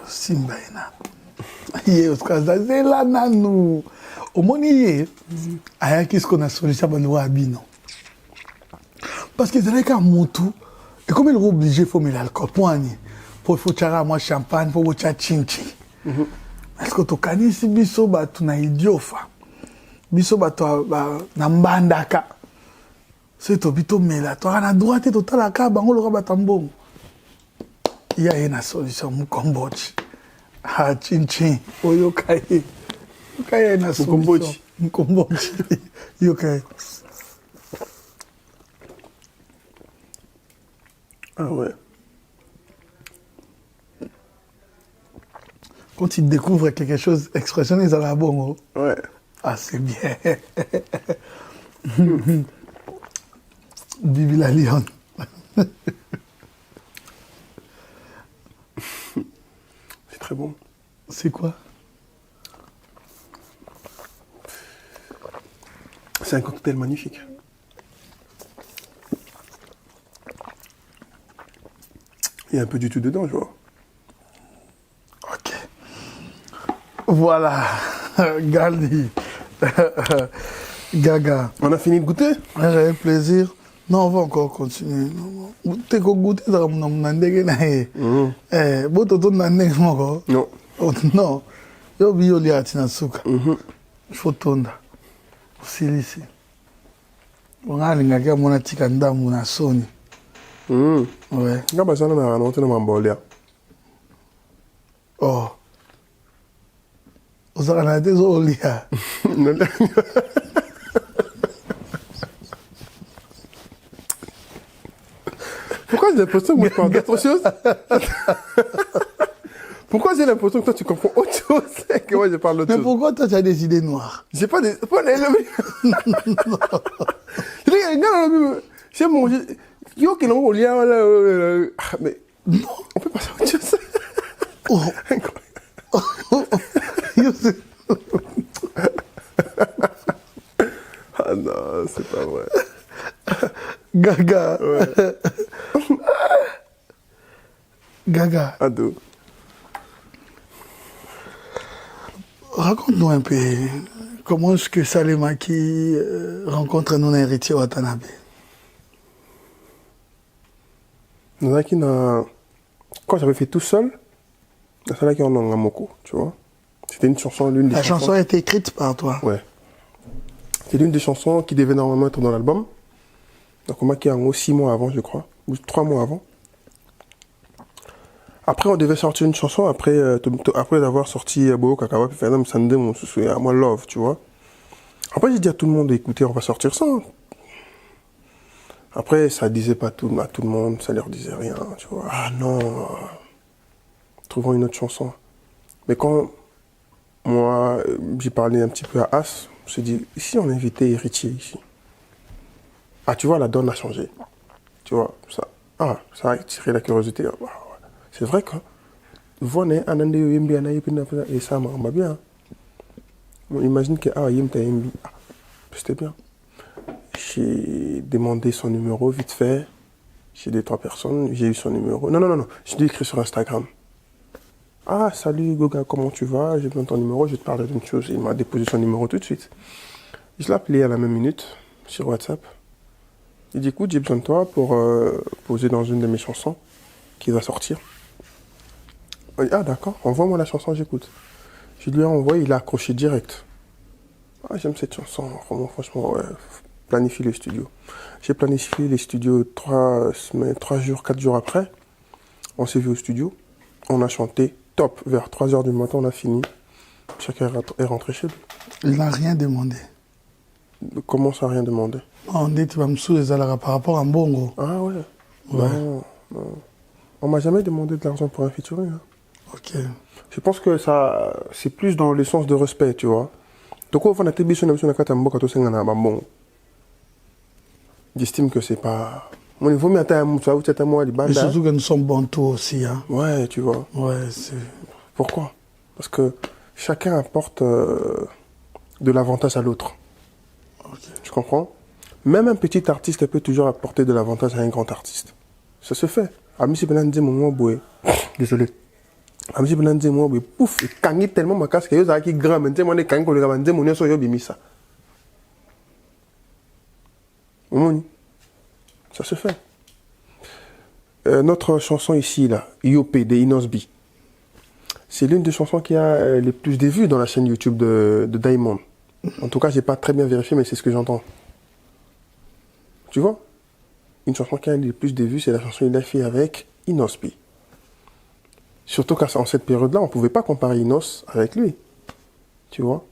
Simba ina. Ye usikazazela nanu. Omoni ye. Ayaki ce qu'on a sollicité bando abino. Parce que c'est qu'un motu. Et comme il est obligé, il faut mettre l'alcool. Pour faut chara moi champagne, pour boire chinchi. Est-ce que tu connais si biso batu na idiofa? Biso batu na mbandaka. C'est to bito mela. Tu as la droite to talaka bango lo batambong. Il y a une solution mu Cambodge. Ah chinchi. Oyo kai. Kai na solution. Mu Cambodge. Yo kai. Ah ouais. Quand tu découvres quelque chose expressionniste à la bongo. Ouais. Ah, c'est bien. Bibi la lionne. C'est très bon. C'est quoi? C'est un cocktail magnifique. Il y a un peu du tout dedans, je vois. Ok. Voilà. Gali. Gaga. On a fini de goûter? J'avais plaisir. Non, on va encore continuer. Tu as goûté dans mon ndege na ye. Boto to ndege moko. Non. Non. Yo bi yo li atina suka. Il faut tonda. Usilisi. Wangalinga kia mona tika ndamu na soni. Ouais. Ngaba sana na anote na mambolia. Oh. Osaka na te zo olia. Pourquoi j'ai l'impression que moi je parle d'autre chose? Pourquoi j'ai l'impression que toi tu comprends autre chose et que moi je parle d'autre chose? Mais pourquoi toi tu as des idées noires? J'ai pas des... J'ai mangé... Yo qui n'ont rien... Mais... Non. On peut passer à autre chose. Gaga. Ouais. Gaga. Ado. Raconte-nous un peu comment est-ce que Salemaki rencontre non héritier Watanabe. Quand j'avais fait tout seul, c'est là qu'il y en a beaucoup, tu vois. C'était une chanson, l'une des La chansons. chanson a été écrite par toi. Ouais. C'est l'une des chansons qui devait normalement être dans l'album. Donc on m'a quitté en gros 6 mois avant, je crois, ou 3 mois avant. Après, on devait sortir une chanson après avoir sorti Bobo Kakawa, puis Fernand Sandé, mon souci, à moi Love, tu vois. Après, j'ai dit à tout le monde, écoutez, on va sortir ça. Après, ça disait pas à tout le monde, ça leur disait rien, tu vois. Ah non, trouvons une autre chanson. Mais quand moi, j'ai parlé un petit peu à As, je me suis dit, ici, on a invité Héritier ici. Ah, tu vois, la donne a changé. Tu vois, ça a attiré la curiosité. C'est vrai que et ça m'a bien. On imagine que c'était bien. J'ai demandé son numéro vite fait. J'ai 2-3 personnes, j'ai eu son numéro. Non. Je l'ai écrit sur Instagram. Ah, salut Goga, comment tu vas? J'ai besoin de ton numéro, je vais te parler d'une chose. Il m'a déposé son numéro tout de suite. Je l'ai appelé à la même minute sur WhatsApp. Il dit, écoute, j'ai besoin de toi pour poser dans une de mes chansons qui va sortir. Il dit, ah d'accord, envoie-moi la chanson, j'écoute. Je lui ai envoyé, il a accroché direct. Ah, j'aime cette chanson, vraiment, franchement, ouais. Planifie le studio. J'ai planifié les studios 4 jours après. On s'est vu au studio. On a chanté top. Vers 3h du matin, on a fini. Chacun est rentré chez lui. Il n'a rien demandé. Comment ça, rien demandé? On dit que tu vas me saouler par rapport à Mbongo. Ah ouais. Ouais. Non. On m'a jamais demandé de l'argent pour un featuring. Hein. Ok. Je pense que ça, c'est plus dans le sens de respect, tu vois. Donc, on a été bien bon. J'estime que c'est pas. Mon niveau, mais Et surtout que nous sommes bantous aussi. Hein. Ouais, tu vois. Ouais, c'est. Pourquoi? Parce que chacun apporte de l'avantage à l'autre. Okay. Tu comprends? Même un petit artiste peut toujours apporter de l'avantage à un grand artiste. Ça se fait. Amisi Benandze mon boué. Désolé. Amisi Benandze mon boué. Pouf, il kangi tellement ma casque. Il y a qui grand. Maintenant, moi, les kangi ko le gamande mon yo so yo bimisa. Ça se fait. Notre chanson ici, là, IOP de Inosby, c'est l'une des chansons qui a les plus de vues dans la chaîne YouTube de Diamond. En tout cas, j'ai pas très bien vérifié, mais c'est ce que j'entends. Tu vois? Une chanson qui a les plus de vues, c'est la chanson qu'il a fait avec Inosby. Surtout qu'en cette période-là, on ne pouvait pas comparer Inos avec lui. Tu vois?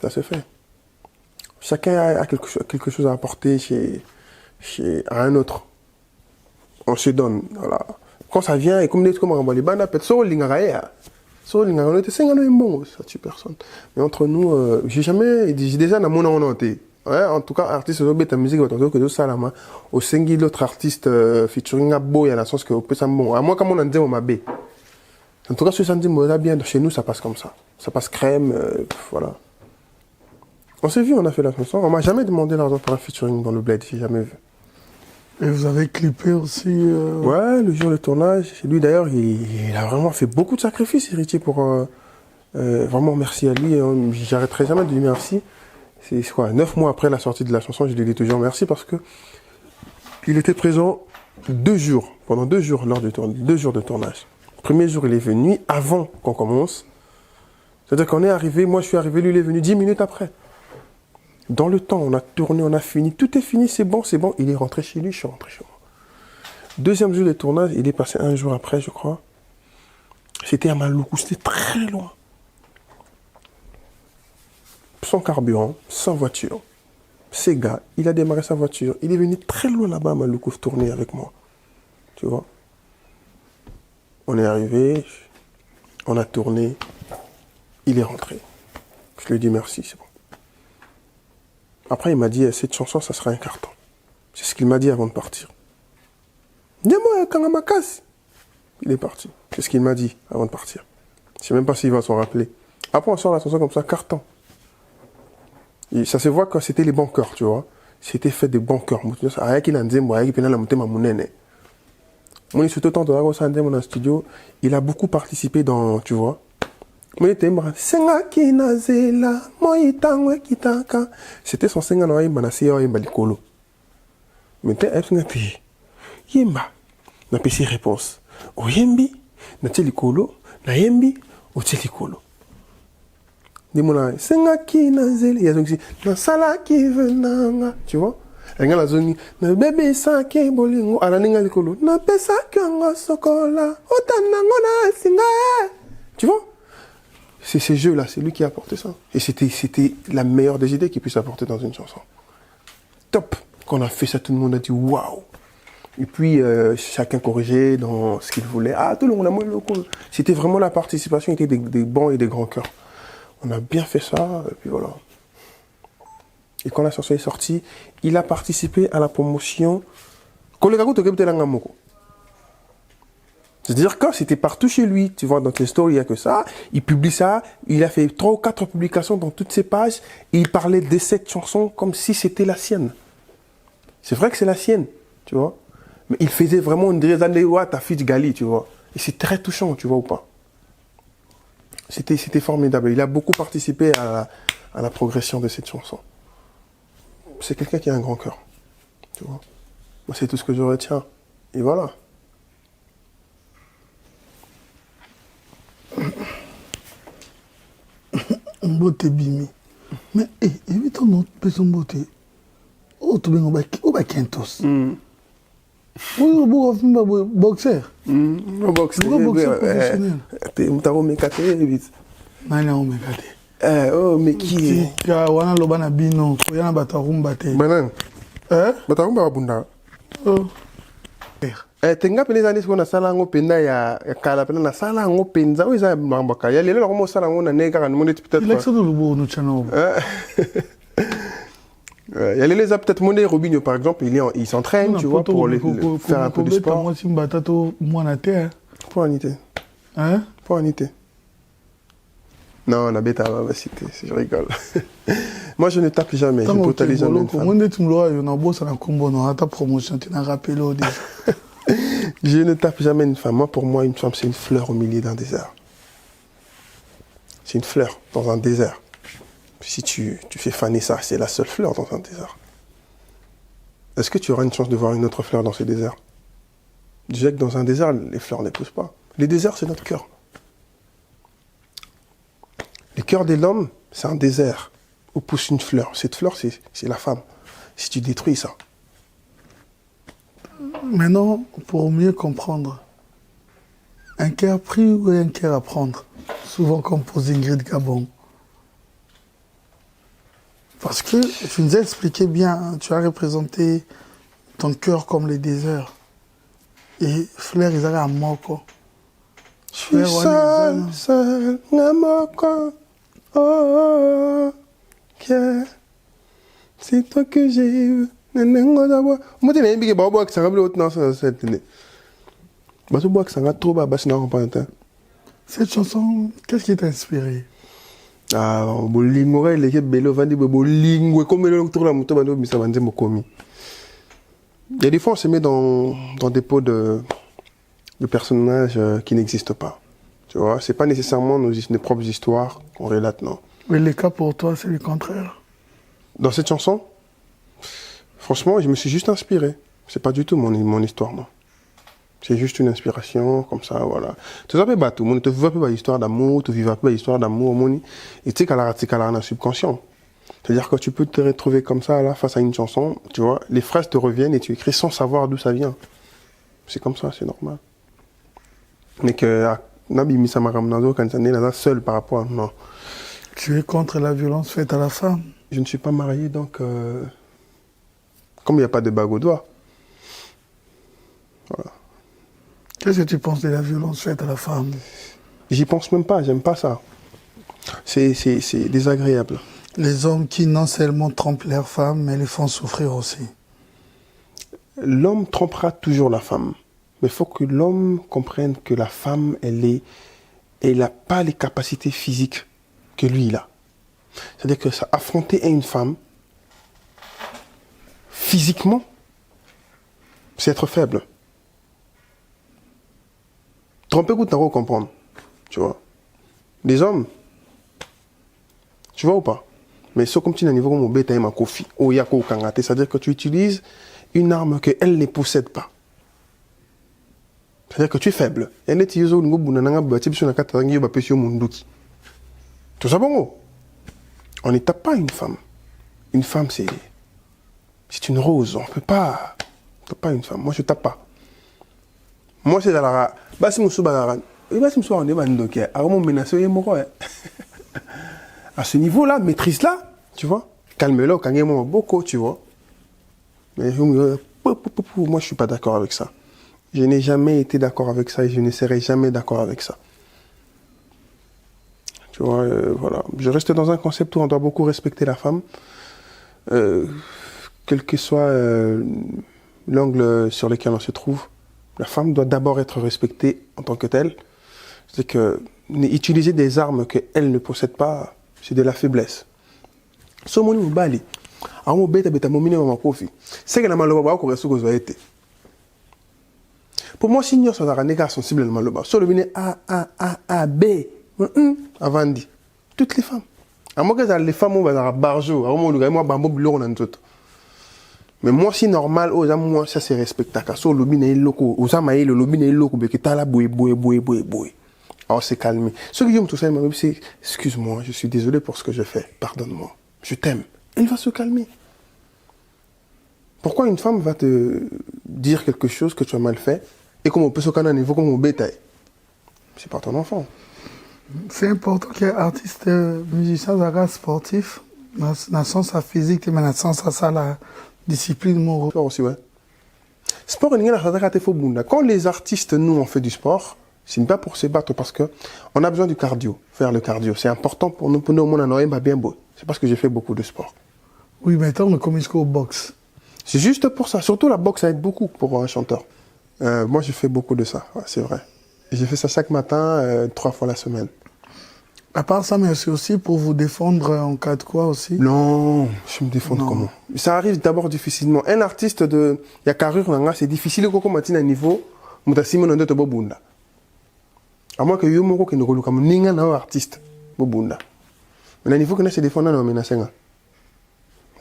Ça se fait. Chacun a quelque chose à apporter à un autre. On se donne. Voilà. Quand ça vient, et comme on va les bandes, ça tue personne. Mais entre nous, j'ai déjà dans mon noté. Ouais, en tout cas, artiste de musique, que ça là, au single l'autre artiste featuring Abo, il y a la sens que ça bon. À moi, comme on a dit, on m'a bé. En tout cas, ce samedi, bien chez nous, ça passe comme ça. Ça passe crème, voilà. On s'est vu, on a fait la chanson. On m'a jamais demandé l'argent pour un featuring dans le bled, j'ai jamais vu. Et vous avez clippé aussi Ouais, le jour du tournage. Lui d'ailleurs, il a vraiment fait beaucoup de sacrifices, Héritier, pour vraiment merci à lui. J'arrêterai jamais de lui dire merci. C'est quoi, 9 mois après la sortie de la chanson, je lui dis toujours merci parce que il était présent 2 jours, pendant 2 jours lors du tournage, 2 jours de tournage. Le premier jour, il est venu avant qu'on commence. C'est-à-dire qu'on est arrivé, moi je suis arrivé, lui il est venu 10 minutes après. Dans le temps, on a tourné, on a fini, tout est fini, c'est bon. Il est rentré chez lui, je suis rentré chez moi. Deuxième jour de tournage, il est passé 1 jour après, je crois. C'était à Maluku, c'était très loin. Sans carburant, sans voiture. Sega, il a démarré sa voiture. Il est venu très loin là-bas à Maluku tourner avec moi. Tu vois? On est arrivé, on a tourné, il est rentré. Je lui ai dit merci, c'est bon. Après, il m'a dit, cette chanson, ça sera un carton. C'est ce qu'il m'a dit avant de partir. Dis-moi, quand on casse. Il est parti. C'est ce qu'il m'a dit avant de partir. Je ne sais même pas s'il va s'en rappeler. Après, on sort la chanson comme ça, carton. Et ça se voit que c'était les bons cœurs, tu vois. C'était fait de bons cœurs. Mon surtout tant de dans le studio, il a beaucoup participé dans, tu vois. C'était son singa na yimba na siyo yimba likolo. Mais t'es absent te yimba na pesi réponse. O yembi na telikolo na yembi o telikolo. Dimona singa ki na zeli ya zongi na sala ki venanga, tu vois. Enga la zongi na bébé sa ki bolingo ala ninga likolo na pesa kanga sokola otanango na singa. Tu vois? C'est ces jeux-là, c'est lui qui a apporté ça. Et c'était la meilleure des idées qu'il puisse apporter dans une chanson. Top. Quand on a fait ça, tout le monde a dit waouh. Et puis, chacun corrigeait dans ce qu'il voulait. Ah, tout le monde a moins le coup. C'était vraiment la participation, était des bons et des grands cœurs. On a bien fait ça, et puis voilà. Et quand la chanson est sortie, il a participé à la promotion. C'est-à-dire que c'était partout chez lui, tu vois, dans tes stories, il n'y a que ça. Il publie ça, il a fait 3 ou 4 publications dans toutes ses pages, et il parlait de cette chanson comme si c'était la sienne. C'est vrai que c'est la sienne, tu vois. Mais il faisait vraiment une dizaine ta fille de Gali, tu vois. Et c'est très touchant, tu vois ou pas. C'était formidable. Il a beaucoup participé à la progression de cette chanson. C'est quelqu'un qui a un grand cœur, tu vois. Moi, c'est tout ce que je retiens. Et voilà. Mbote bimi. Mais, évite ton autre personne mbote. Oh, tu viens au bakentos. Oui, au boxeur. Au boxeur. Boxeur professionnel. Tu as mekate vite. Nana o mekate. Oh, mais qui? Ka wana loba na bino, ko yana batarumba te. Banan. Batarumba bunda. Oh. Tenga pele zani siko na sala ngo penda ya kala pele na sala ngo penza o eza mambaka ya lelo ko mo sala ngo na neka kan monde peut-être Il accède le beau no channel. Ya lelo za peut-être monde Robinho par exemple, il s'entraîne, tu vois, pour faire un peu de sport. Moi si mbata to moi na terre. Pour anité. Hein? Pour anité. Non, la bête va citer, je rigole. Moi, je ne tape jamais, je brutalise jamais une femme. Je ne tape jamais une femme. Moi, pour moi, une femme, c'est une fleur au milieu d'un désert. C'est une fleur dans un désert. Si tu fais faner ça, c'est la seule fleur dans un désert. Est-ce que tu auras une chance de voir une autre fleur dans ce désert? Déjà que dans un désert, les fleurs ne poussent pas. Les déserts, c'est notre cœur. Le cœur de l'homme, c'est un désert où pousse une fleur. Cette fleur, c'est la femme. Si tu détruis ça. Maintenant, pour mieux comprendre, un cœur pris ou un cœur à prendre? Souvent comme pose Ingrid Gabon. Parce que tu nous as expliqué bien, tu as représenté ton cœur comme les déserts. Et Flair, ils avaient un moko. Je suis seul, un moko. Oh, yeah. C'est toi que j'ai eu. Moi, tu n'as pas dit que ça va être Cette chanson, qu'est-ce qui t'a inspiré? Ah, bolingo, il est bello, vandi bolingo, comme le tour la moto, mais ça va dire mokomi. Il y a des fois, on se met dans des pots de personnages qui n'existent pas. Tu vois, c'est pas nécessairement nos propres histoires qu'on relate, non. Mais le cas pour toi, c'est le contraire. Dans cette chanson, franchement, je me suis juste inspiré. C'est pas du tout mon histoire, non. C'est juste une inspiration, comme ça, voilà. Tu sais pas tout le monde te vit pas l'histoire d'amour, tu vis pas l'histoire d'amour, et tu sais qu'elle a un subconscient. C'est-à-dire que tu peux te retrouver comme ça, là, face à une chanson, tu vois, les phrases te reviennent et tu écris sans savoir d'où ça vient. C'est comme ça, c'est normal. Mais que Nabi Misamaram seul par rapport à... Non. Tu es contre la violence faite à la femme? Je ne suis pas marié, donc... Comme il n'y a pas de bague au doigt. Voilà. Qu'est-ce que tu penses de la violence faite à la femme? J'y pense même pas, j'aime pas ça. C'est désagréable. Les hommes qui non seulement trompent leurs femmes, mais les font souffrir aussi. L'homme trompera toujours la femme. Mais il faut que l'homme comprenne que la femme, elle n'a pas les capacités physiques que lui, il a. C'est-à-dire que ça, affronter une femme, physiquement, c'est être faible. Tromper coup, t'as comprendre. Tu vois. Les hommes, tu vois ou pas? Mais ce comme tu n'as niveau comme au bêta et ma kofi, au yako au kangate, c'est-à-dire que tu utilises une arme qu'elle ne possède pas. C'est-à-dire que tu es faible. Elle est utilisée au niveau bunananga bâti sur la katarangi ba pesio munduki. Tout ça bon. On ne tape pas une femme. Une femme c'est une rose, on peut pas une femme. Moi je tape pas. Moi c'est dans la basi musu bagaran. Et basi musu on est bandoki. Alors mon menace est moko. À ce niveau-là, maîtrise-là, tu vois. Calme-le, calme-moi beaucoup, tu vois. Mais moi, je ne suis pas d'accord avec ça. Je n'ai jamais été d'accord avec ça et je ne serai jamais d'accord avec ça. Tu vois, voilà. Je reste dans un concept où on doit beaucoup respecter la femme. Quel que soit l'angle sur lequel on se trouve, la femme doit d'abord être respectée en tant que telle. C'est que utiliser des armes qu'elle ne possède pas, c'est de la faiblesse. So moni mobali. Amo beta momine mama kofi. C'est que na maloba ba ko reso ko zoete. Pour moi, si nous sommes des gars sensibles à maloba, so le bine A B avant dit toutes les femmes. À moi que les femmes ont un barjo, à moi le gars moi bambo bulo na nzoto. Mais moi si normal aux moi ça c'est respectable. So le bine loko, aux amaï le bine loko be que tala boy. Alors c'est calmé. Ce que je me tout ça, c'est excuse-moi, je suis désolé pour ce que je fais, pardonne-moi, je t'aime. Elle va se calmer. Pourquoi une femme va te dire quelque chose que tu as mal fait et comme on peut se calmer à niveau comme on bétail? C'est pas ton enfant. C'est important qu'un artiste, musicien, sportif, dans le sens physique, mais dans le sens ça la discipline. Sport aussi, ouais. Sport, quand les artistes, nous, on fait du sport, ce n'est pas pour se battre parce qu'on a besoin du cardio, faire le cardio. C'est important pour nous, au monde en bien beau. C'est parce que j'ai fait beaucoup de sport. Oui, maintenant on commence au boxe. C'est juste pour ça. Surtout la boxe, ça aide beaucoup pour un chanteur. Moi, je fais beaucoup de ça, ouais, c'est vrai. J'ai fait ça chaque matin, 3 fois la semaine. À part ça, mais c'est aussi pour vous défendre en cas de quoi aussi? Non, je me défends comment? Ça arrive d'abord difficilement. Un artiste de Yakarur, c'est difficile de commenter un niveau. À moins que yo moko qui ne roule comme ninga na artiste bobunda. Mais à niveau que na se défendre na menacenga.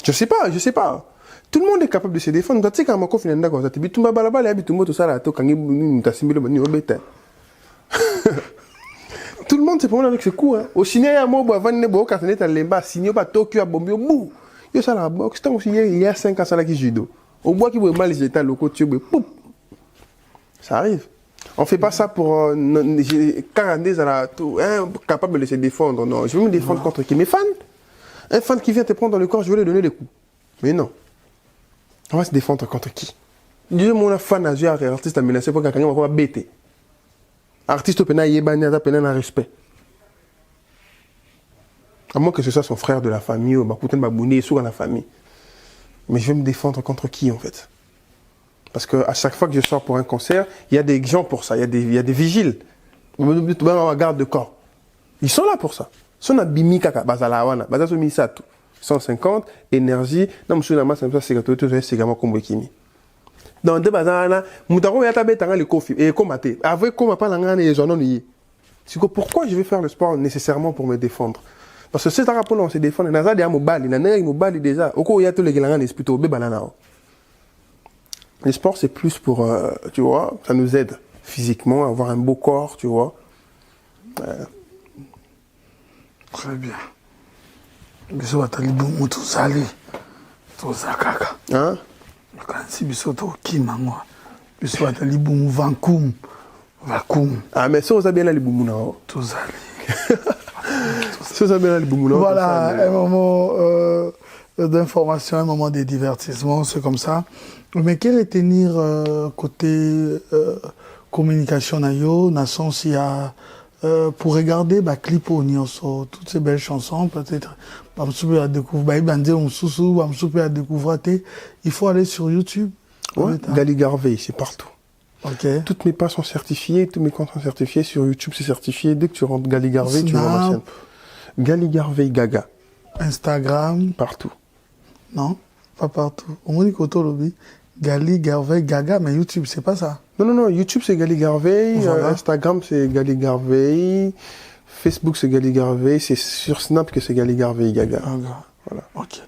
Je sais pas. Tout le monde est capable de se défendre. Tu sais quand mako finanda ko ça te bitumba balabala ya bitumba to sala to kangi mutasimbilo bani obeta. Tout le monde se promène avec ce coup hein. Au ciné ya mo bo vanne bo ka teneta lemba signo ba Tokyo a bombio bou. Yo ça la boxe tant aussi il y a 5 ans ça la qui judo. Au bois qui bo mal les états locaux tu poup. Ça arrive. On ne fait pas ça pour capable de se défendre. Non, je veux me défendre contre qui? Mes fans. Un fan qui vient te prendre dans le corps, je veux lui donner des coups. Mais non. On va se défendre contre qui? Dieu, mon fan a joué à artiste à menacer pour quelqu'un va bêter. Artiste pena yebani a pena un respect. À moins que ce soit son frère de la famille ou Bakouten Babouni ou dans la famille. Mais je vais me défendre contre qui en fait? Parce qu'à chaque fois que je sors pour un concert, il y a des gens pour ça, il y a des vigiles, garde de corps. Ils sont là pour ça. Si on a bimi kaka, bazalawana, bazaso misato, 150, énergie, non, monsieur Nama, c'est ça, c'est également comme Wikimi. Dans deux bazalana, moutaro yata betanga le kofi, et komate, avec comme pas l'angane et j'en ai. C'est que pourquoi je vais faire le sport nécessairement pour me défendre? Parce que c'est un rapport, on se défend, il y a des mobali, il y a des mobali déjà, au coup, il y a tous les glanans, c'est plutôt bébanana. Le sport, c'est plus pour, tu vois, ça nous aide physiquement à avoir un beau corps, tu vois. Très bien. Biso batalibu mutu sali. Toza kaka. Hein? Kansi biso to kimangwa. Biso batalibu vankum. Vakum. Ah mais ça vous bien là les boumuna. Tozali. Ça vous bien là les boumuna. Voilà, un moment d'information, un moment de divertissement, c'est comme ça. Mais quel est tenir côté communication na yo, na sens il y a pour regarder bah clip au nyonso, toutes ces belles chansons peut-être bah à découvrir bah bandé on sousou bah à découvrir il faut aller sur YouTube. Ouais, Gali Garvey, c'est partout. OK. Toutes mes pages sont certifiées, tous mes comptes sont certifiés sur YouTube, c'est certifié. Dès que tu rentres Gali Garvey, tu vois ma chaîne. Gali Garvey Gaga. Instagram. Partout. Non, pas partout. Au moins, Lobby, Gali Garvey Gaga, mais YouTube, c'est pas ça. Non, YouTube c'est Gali Garvey, Voilà. Instagram c'est Gali Garvey, Facebook c'est Gali Garvey, c'est sur Snap que c'est Gali Garvey Gaga. Voilà. Ok.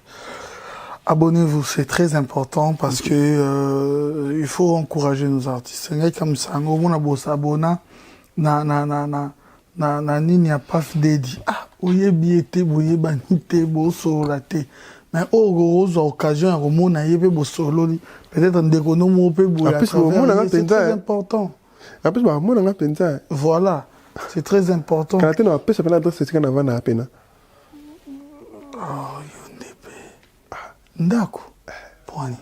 Abonnez-vous, c'est très important parce que il faut encourager nos artistes. C'est comme ça, on a beau s'abonner, na nini a pas dédi. Ah, oye biete, oye banite, bo solate. Mais au gros occasion, au monde a yébe bo sololi. Peut-être un déconom peut bouger. C'est très important. En plus, moi, on a peine ça. Voilà, c'est très important. Quand on a appelé, ça peut l'adresse, c'est qu'on a vendu à peine. Oh, Yondepe. D'accord. Point.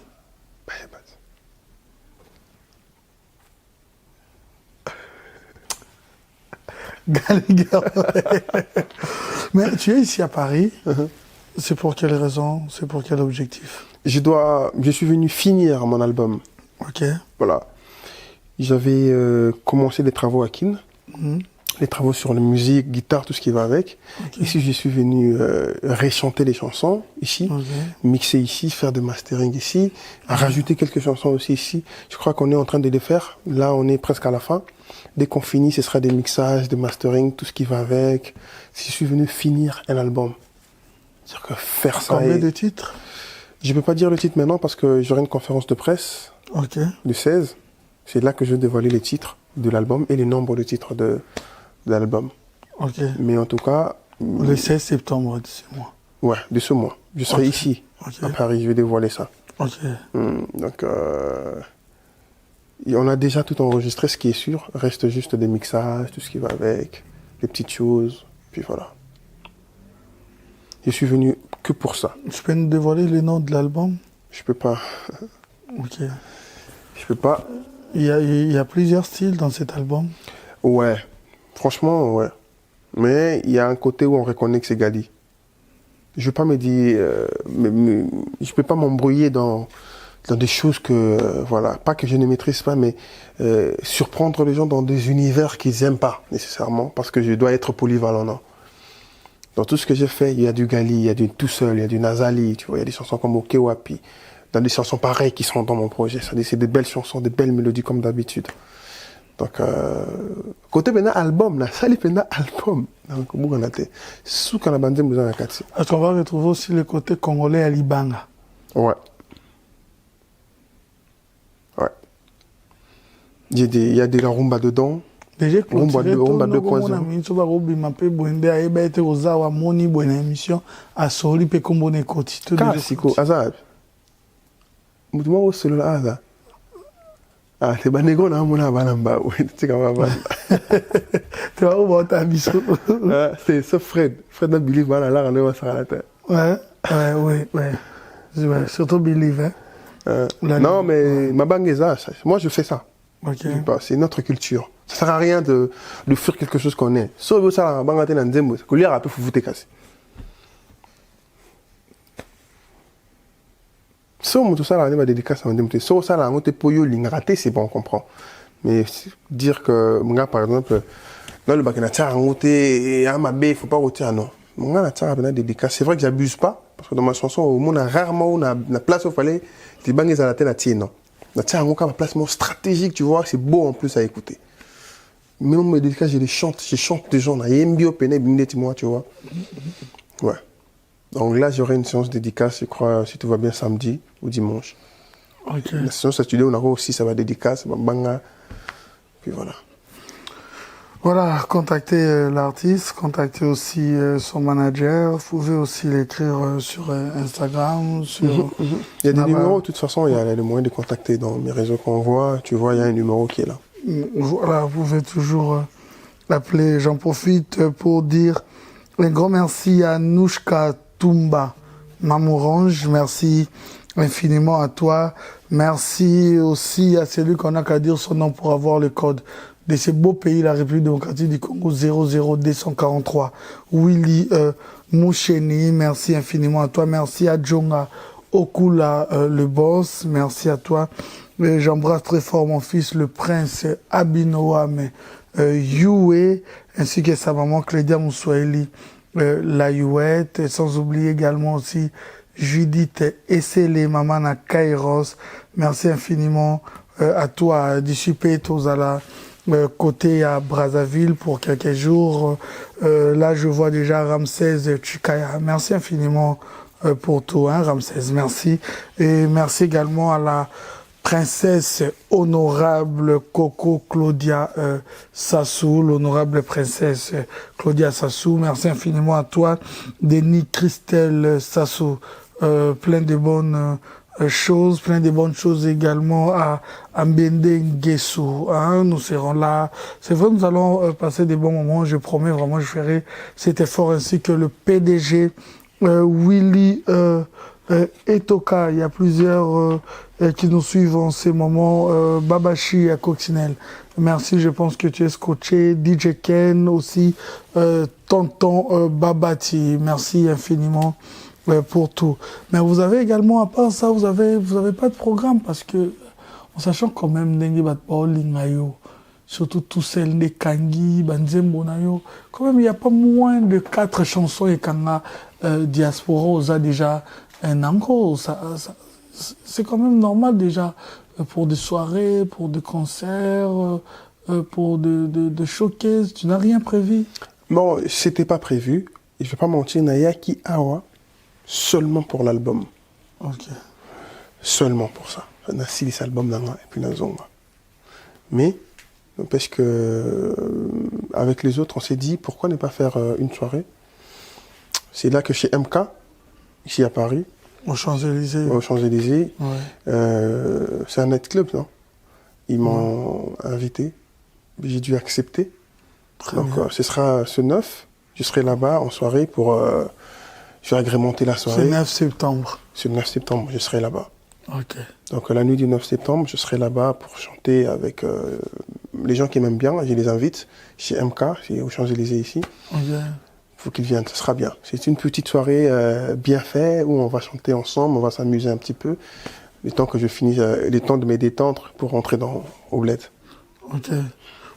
Mais tu es ici à Paris. C'est pour quelle raison? C'est pour quel objectif? Je suis venu finir mon album. Ok. Voilà. J'avais commencé des travaux à Kin. Les travaux sur la musique, guitare, tout ce qui va avec. Okay. Ici, je suis venu réchanter les chansons, ici, mixer ici, faire des mastering ici, rajouter quelques chansons aussi ici. Je crois qu'on est en train de les faire. Là, on est presque à la fin. Dès qu'on finit, ce sera des mixages, des mastering, tout ce qui va avec. Je suis venu finir un album. C'est-à-dire que faire ça... Combien de titres? Je ne peux pas dire le titre maintenant parce que j'aurai une conférence de presse le 16. C'est là que je vais dévoiler les titres de l'album et les nombres de titres de l'album. Ok. Mais en tout cas... Le 16 septembre de ce mois. Ouais, de ce mois. Je serai ici, à Paris, je vais dévoiler ça. Ok. Donc, on a déjà tout enregistré, ce qui est sûr. Reste juste des mixages, tout ce qui va avec, les petites choses, puis voilà. Je suis venu que pour ça. Tu peux nous dévoiler les noms de l'album? Je peux pas. Ok. Je peux pas. Il y a plusieurs styles dans cet album? Ouais. Franchement, ouais. Mais il y a un côté où on reconnaît que c'est Gali. Je vais pas me dire... je peux pas m'embrouiller dans des choses que... voilà. Pas que je ne maîtrise pas, mais surprendre les gens dans des univers qu'ils n'aiment pas, nécessairement. Parce que je dois être polyvalent, non? Dans tout ce que j'ai fait, il y a du Gali, il y a du Tout Seul, il y a du Nazali, tu vois, il y a des chansons comme Okewapi, dans des chansons pareilles qui sont dans mon projet. C'est des belles chansons, des belles mélodies comme d'habitude. Donc, côté maintenant album, là, ça les album. Donc, on a été sous quand la bande nous a cassé. Est-ce qu'on va retrouver aussi le côté congolais à Libanga? Ouais. Ouais. Il y a de la rumba dedans. Déjà, rumba 2.0. Classico, Azab. Moutouma au solo là, Azab. Ah, c'est pas négo, là, mon abalamba. Oui, tu sais comment va. Tu vas voir ta mission. C'est ça, Fred. Fred n'a Believe, voilà, là, on est à la terre. Ouais. Surtout Believe, hein. Non, mais ma banguesa, moi, je fais ça. Ok. C'est notre culture. Ça sert à rien de fuir quelque chose qu'on est. Sauf ça, la bangue dans Zembo, que l'IA a pu vous casser. Sauf tout ça, la ma dédicace en Zembo. Sauf ça, la montée pour yo l'ingraté, c'est bon, on comprend. Mais dire que, moi, par exemple, dans le bac, il y a un moté et un mabé, il ne faut pas retirer, non. Moi, il y a un dédicace. C'est vrai que j'abuse pas, parce que dans ma chanson, au monde, rarement, on a la place où il fallait, les bangues à la tête, non. Il y a un placement stratégique, tu vois, c'est beau en plus à écouter. Même mes dédicaces, je chante des gens, tu vois. Ouais. Donc là, j'aurai une séance dédicace, je crois, si tout va bien, samedi ou dimanche. Ok. La séance étudiée, on aura aussi, ça va dédicace, banga, puis voilà. Voilà, contactez l'artiste, contactez aussi son manager. Vous pouvez aussi l'écrire sur Instagram, sur... Il y a des numéros, de toute façon, il y a le moyen de contacter dans mes réseaux qu'on voit. Tu vois, il y a un numéro qui est là. Voilà, vous pouvez toujours l'appeler. J'en profite pour dire un grand merci à Nouchka Toumba Mamourange. Merci infiniment à toi. Merci aussi à celui qu'on n'a qu'à dire son nom pour avoir le code de ce beau pays, la République démocratique du Congo 00243. Willy Moucheni, merci infiniment à toi. Merci à Djonga Okula, le boss. Merci à toi. J'embrasse très fort mon fils, le prince Abinoam Yue, ainsi que sa maman Clédia Moussouaili La Youette, sans oublier également aussi Judith Essele, maman na Kairos. Merci infiniment à toi, Dissipé Tozala, côté à Brazzaville pour quelques jours. Là, je vois déjà Ramsès Chikaya. Merci infiniment pour tout, hein, Ramsès. Merci. Et merci également à la princesse honorable Coco Claudia Sassou, l'honorable princesse Claudia Sassou. Merci infiniment à toi, Denis Christelle Sassou. Plein de bonnes choses, plein de bonnes choses également à Mbende Nguessou. Hein, nous serons là. C'est vrai, nous allons passer des bons moments. Je promets vraiment, je ferai cet effort ainsi que le PDG Willy Etoka. Il y a plusieurs qui nous suivent en ces moments. Babachi à Coccinelle. Merci, je pense que tu es scotché. DJ Ken aussi. Tonton Babati. Merci infiniment pour tout. Mais vous avez également, à part ça, vous avez pas de programme parce que, en sachant quand même, surtout tous celles de Kangi, Banzembo Nayo, quand même, il n'y a pas moins de 4 chansons et Kanga Diaspora, on a déjà un encore. C'est quand même normal déjà pour des soirées, pour des concerts, pour de showcases. Tu n'as rien prévu? Bon, c'était pas prévu. Et je vais pas mentir, Nayaki Awa, seulement pour l'album. Ok. Seulement pour ça. On a 6 albums dans et puis dans Zonga. Mais, parce que avec les autres, on s'est dit, pourquoi ne pas faire une soirée? C'est là que chez MK, ici à Paris, Aux Champs-Élysées. Aux Champs-Élysées, Ouais. c'est un nightclub, non? Ils m'ont invité. J'ai dû accepter. Très Donc, bien. ce sera ce 9. Je serai là-bas en soirée pour... je vais agrémenter la soirée. C'est 9 septembre. C'est le 9 septembre, je serai là-bas. Ok. Donc la nuit du 9 septembre, je serai là-bas pour chanter avec les gens qui m'aiment bien. Je les invite chez MK, aux Champs-Élysées ici. Ok. Il faut qu'ils viennent, ce sera bien. C'est une petite soirée bien faite où on va chanter ensemble, on va s'amuser un petit peu. Le temps que je finisse, le temps de me détendre pour rentrer au bled. Ok. Vous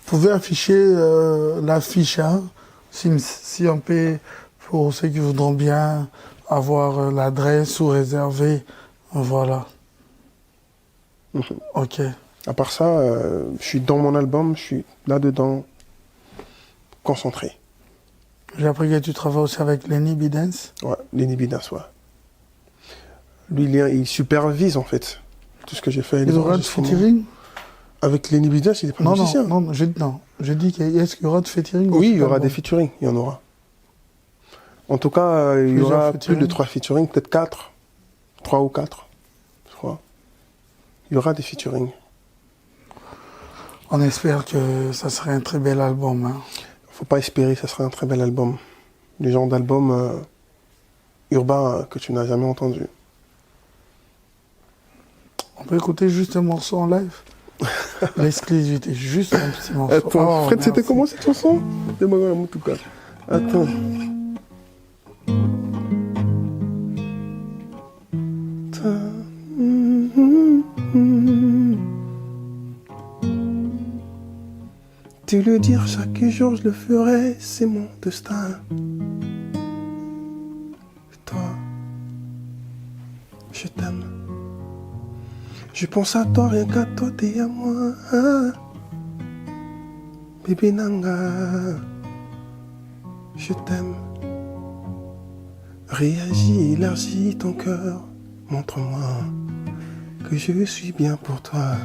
pouvez afficher l'affiche, hein, si on peut, pour ceux qui voudront bien avoir l'adresse ou réserver. Voilà. Ok. À part ça, je suis dans mon album, je suis là-dedans, concentré. J'ai appris que tu travailles aussi avec Lenny Bidens. Ouais, Lenny Bidas, ouais. Lui, il supervise en fait tout ce que j'ai fait. Il y aura de featuring? Avec Lenny Bidas, il est pas musicien. Non, je dis est-ce qu'il y aura de featuring? Oui, il y aura des featuring, il y en aura. En tout cas, il y aura plus de 3 featuring, peut-être 4. 3 ou 4, je crois. Il y aura des featuring. On espère que ça serait un très bel album. Hein. Faut pas espérer que ça sera un très bel album. Le genre d'album urbain que tu n'as jamais entendu. On peut écouter juste un morceau en live. L'exclusivité, juste un petit morceau. Attends, Fred, c'était comment cette chanson? En tout cas. Attends. Tu le dire chaque jour, je le ferai, c'est mon destin. Et toi, je t'aime. Je pense à toi, rien qu'à toi, t'es à moi. Bébé Nanga, je t'aime. Réagis, élargis ton cœur. Montre-moi que je suis bien pour toi.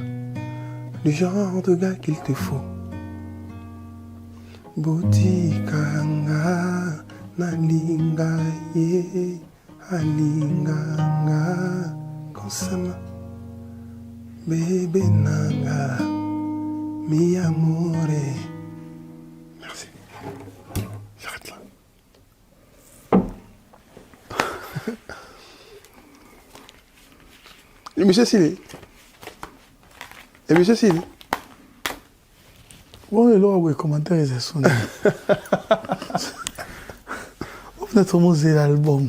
Le genre de gars qu'il te faut. Botikanga, nalinga ye, alinganga, konsama. Bébé Nanga, mi amore. Merci. J'arrête là. Et monsieur Sili. Et monsieur Sili. Bon, et là, les commentaires, ils sont là. On a tout l'album.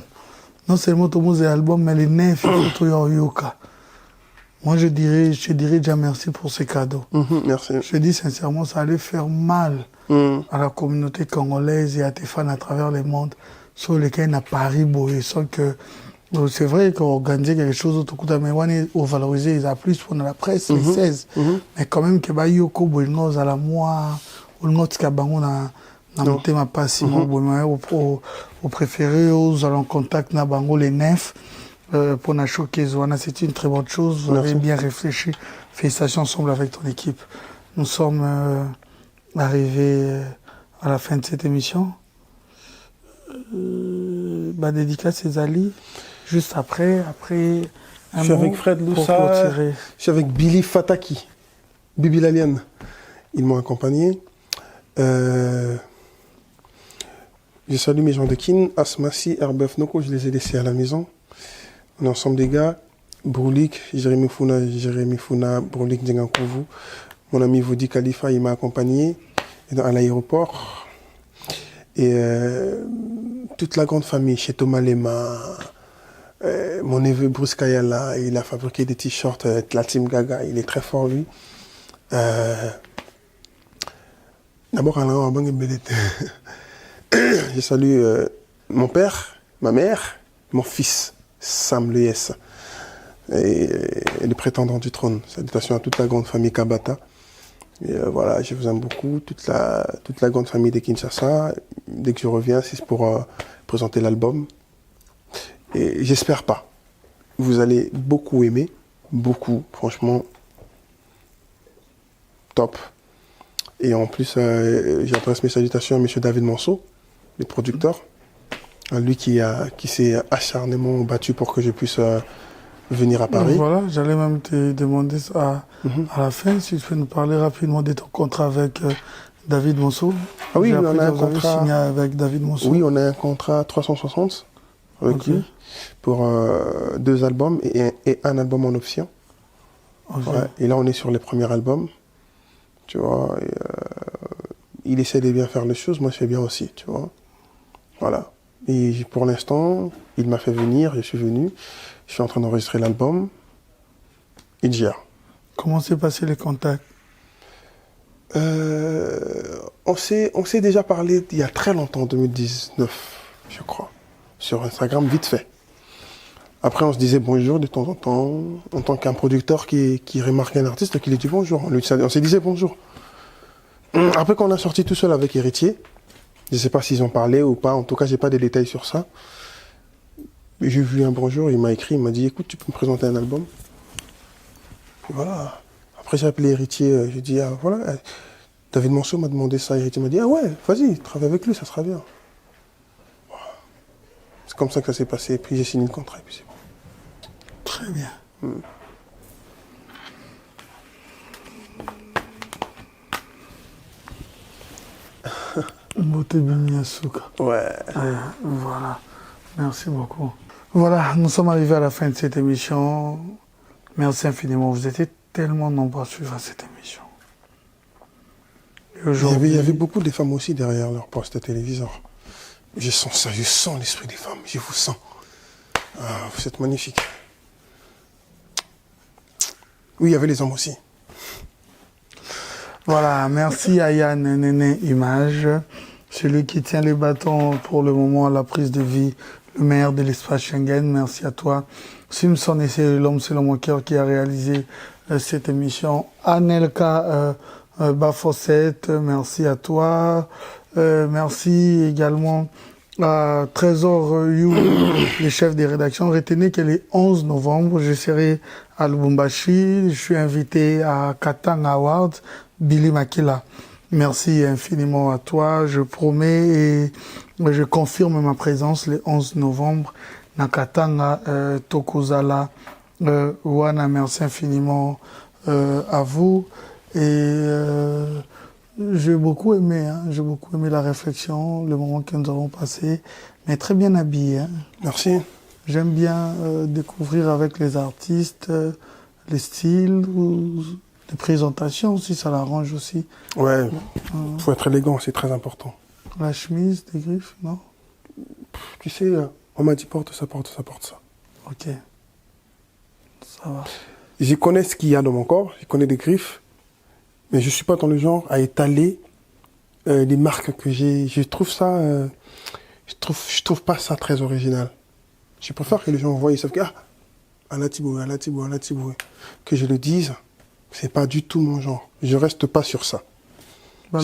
Non seulement tout l'album, mais les 9, il faut tout yoka. Moi, je dirais déjà merci pour ces cadeaux. Merci. Je dis sincèrement, ça allait faire mal à la communauté congolaise et à tes fans à travers le monde sur lesquels à Paris, sans que c'est vrai qu'organiser quelque chose autre coup mais on valoriser les plus pour la presse les 16 mais quand même que yoko boyno à la moi on tika bango na motema pasi au préféré aux allons contact na bango les 9 pour na showcase c'est une très bonne chose vous avez bien réfléchi. Félicitations ensemble avec ton équipe. Nous sommes arrivés à la fin de cette émission. Dédicace à Ali. Juste après je suis avec Fred Loussa, je suis avec Billy Fataki, Bibi Laliane. Ils m'ont accompagné. Je salue mes gens de Kin, Asmassi, Herbeuf Noko, je les ai laissés à la maison. On est ensemble des gars. Broulik, Jérémy Founa, Broulik Djengankouvu. Mon ami Voudi Khalifa, il m'a accompagné à l'aéroport. Et toute la grande famille, chez Thomas Lema, mon neveu Bruce Kayala, il a fabriqué des t-shirts, la Team Gaga, il est très fort lui. D'abord, je salue mon père, ma mère, mon fils, Sam Leyes. Et les prétendants du trône. Salutations à toute la grande famille Kabata. Et voilà, je vous aime beaucoup. Toute la grande famille de Kinshasa. Dès que je reviens, c'est pour présenter l'album. Et j'espère pas. Vous allez beaucoup aimer. Beaucoup, franchement. Top. Et en plus, j'adresse mes salutations à M. David Monceau, le producteur. À lui qui s'est acharnement battu pour que je puisse venir à Paris. Voilà, j'allais même te demander ça à la fin, si tu peux nous parler rapidement de ton contrat avec David Monceau. Ah oui, on a un contrat signé avec David Monceau. Oui, on a un contrat 360 avec lui pour 2 albums et un album en option. Ouais, et là, on est sur les premiers albums. Tu vois, et, il essaie de bien faire les choses, moi je fais bien aussi, tu vois. Voilà. Et pour l'instant, il m'a fait venir, je suis venu. Je suis en train d'enregistrer l'album. Il gère. Comment s'est passé les contacts? On s'est déjà parlé il y a très longtemps, en 2019, je crois. Sur Instagram, vite fait. Après, on se disait bonjour de temps en temps. En tant qu'un producteur qui remarque un artiste, qui lui dit bonjour. On se disait bonjour. Après, quand on a sorti tout seul avec Héritier, je ne sais pas s'ils ont parlé ou pas. En tout cas, je n'ai pas de détails sur ça. J'ai vu un bonjour, il m'a écrit, il m'a dit écoute, tu peux me présenter un album. Puis voilà. Après, j'ai appelé Héritier, j'ai dit ah voilà, David Monceau m'a demandé ça. Héritier m'a dit ah ouais, vas-y, travaille avec lui, ça sera bien. Voilà. C'est comme ça que ça s'est passé. Et puis j'ai signé le contrat et puis c'est bon. Très bien. Ouais. Voilà. Merci beaucoup. Voilà, nous sommes arrivés à la fin de cette émission. Merci infiniment. Vous étiez tellement nombreux à suivre cette émission. Il y avait beaucoup de femmes aussi derrière leur poste téléviseur. Je sens ça, je sens l'esprit des femmes. Je vous sens. Ah, vous êtes magnifiques. Oui, il y avait les hommes aussi. Voilà, merci à Yann Néné Image, celui qui tient les bâtons pour le moment à la prise de vie, le maire de l'espace Schengen. Merci à toi. Simpson et c'est l'homme selon mon cœur qui a réalisé cette émission. Anelka Bafossette, merci à toi. Merci également à Trésor You, les chefs des rédactions. Retenez que le 11 novembre, je serai à Lubumbashi. Je suis invité à Katanga Awards, Billy Makila. Merci infiniment à toi. Je promets et je confirme ma présence le 11 novembre na Katanga Tokozala. Wana, merci infiniment à vous. Et j'ai beaucoup aimé, j'ai beaucoup aimé la réflexion, le moment que nous avons passé, mais très bien habillé. Merci. J'aime bien découvrir avec les artistes les styles, les présentations aussi, ça l'arrange aussi. Ouais, faut être élégant, c'est très important. La chemise, des griffes, non? Tu sais, on m'a dit porte ça, porte ça, porte ça. Ok, ça va. Je connais ce qu'il y a dans mon corps, je connais des griffes, mais je ne suis pas dans le genre à étaler les marques que j'ai, je trouve ça, je trouve pas ça très original. Je préfère que les gens voient, ils savent que Ala Tiboué, que je le dise, c'est pas du tout mon genre. Je reste pas sur ça. Na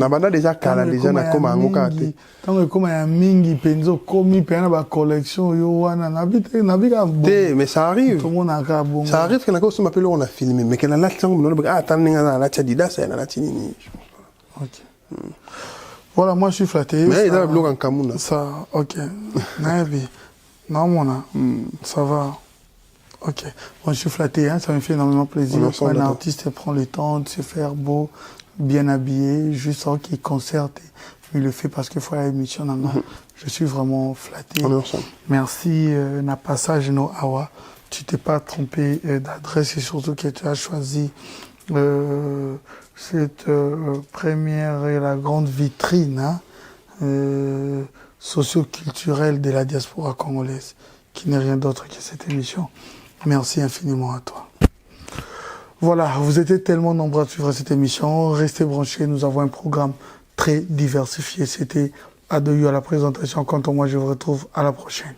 banda déjà kala déjà na koma angoka te. Tango koma ya mingi penzo komi pena ba collection yo wana na bika bon. Mais ça arrive. Tout le monde a bon. Ça arrive que na ko so m'appelle on a filmé mais que na la tango no tanninga na la tchadida ça na la tinini. OK. Voilà, moi je suis flatté. Mais il a le blog en Cameroun. Ça OK. Naïvi. Non mon ça va. Ok, moi je suis flatté, hein, ça me fait énormément plaisir. Quand un artiste prend le temps de se faire beau, bien habillé, juste en qu'il concerte, il le fait parce qu'il faut la émission. Je suis vraiment flatté. Merci, na passage no awa. Tu t'es pas trompé d'adresse et surtout que tu as choisi cette première et la grande vitrine socio-culturelle de la diaspora congolaise, qui n'est rien d'autre que cette émission. Merci infiniment à toi. Voilà, vous étiez tellement nombreux à suivre cette émission. Restez branchés, nous avons un programme très diversifié. C'était Adoyou à la présentation. Quant à moi, je vous retrouve à la prochaine.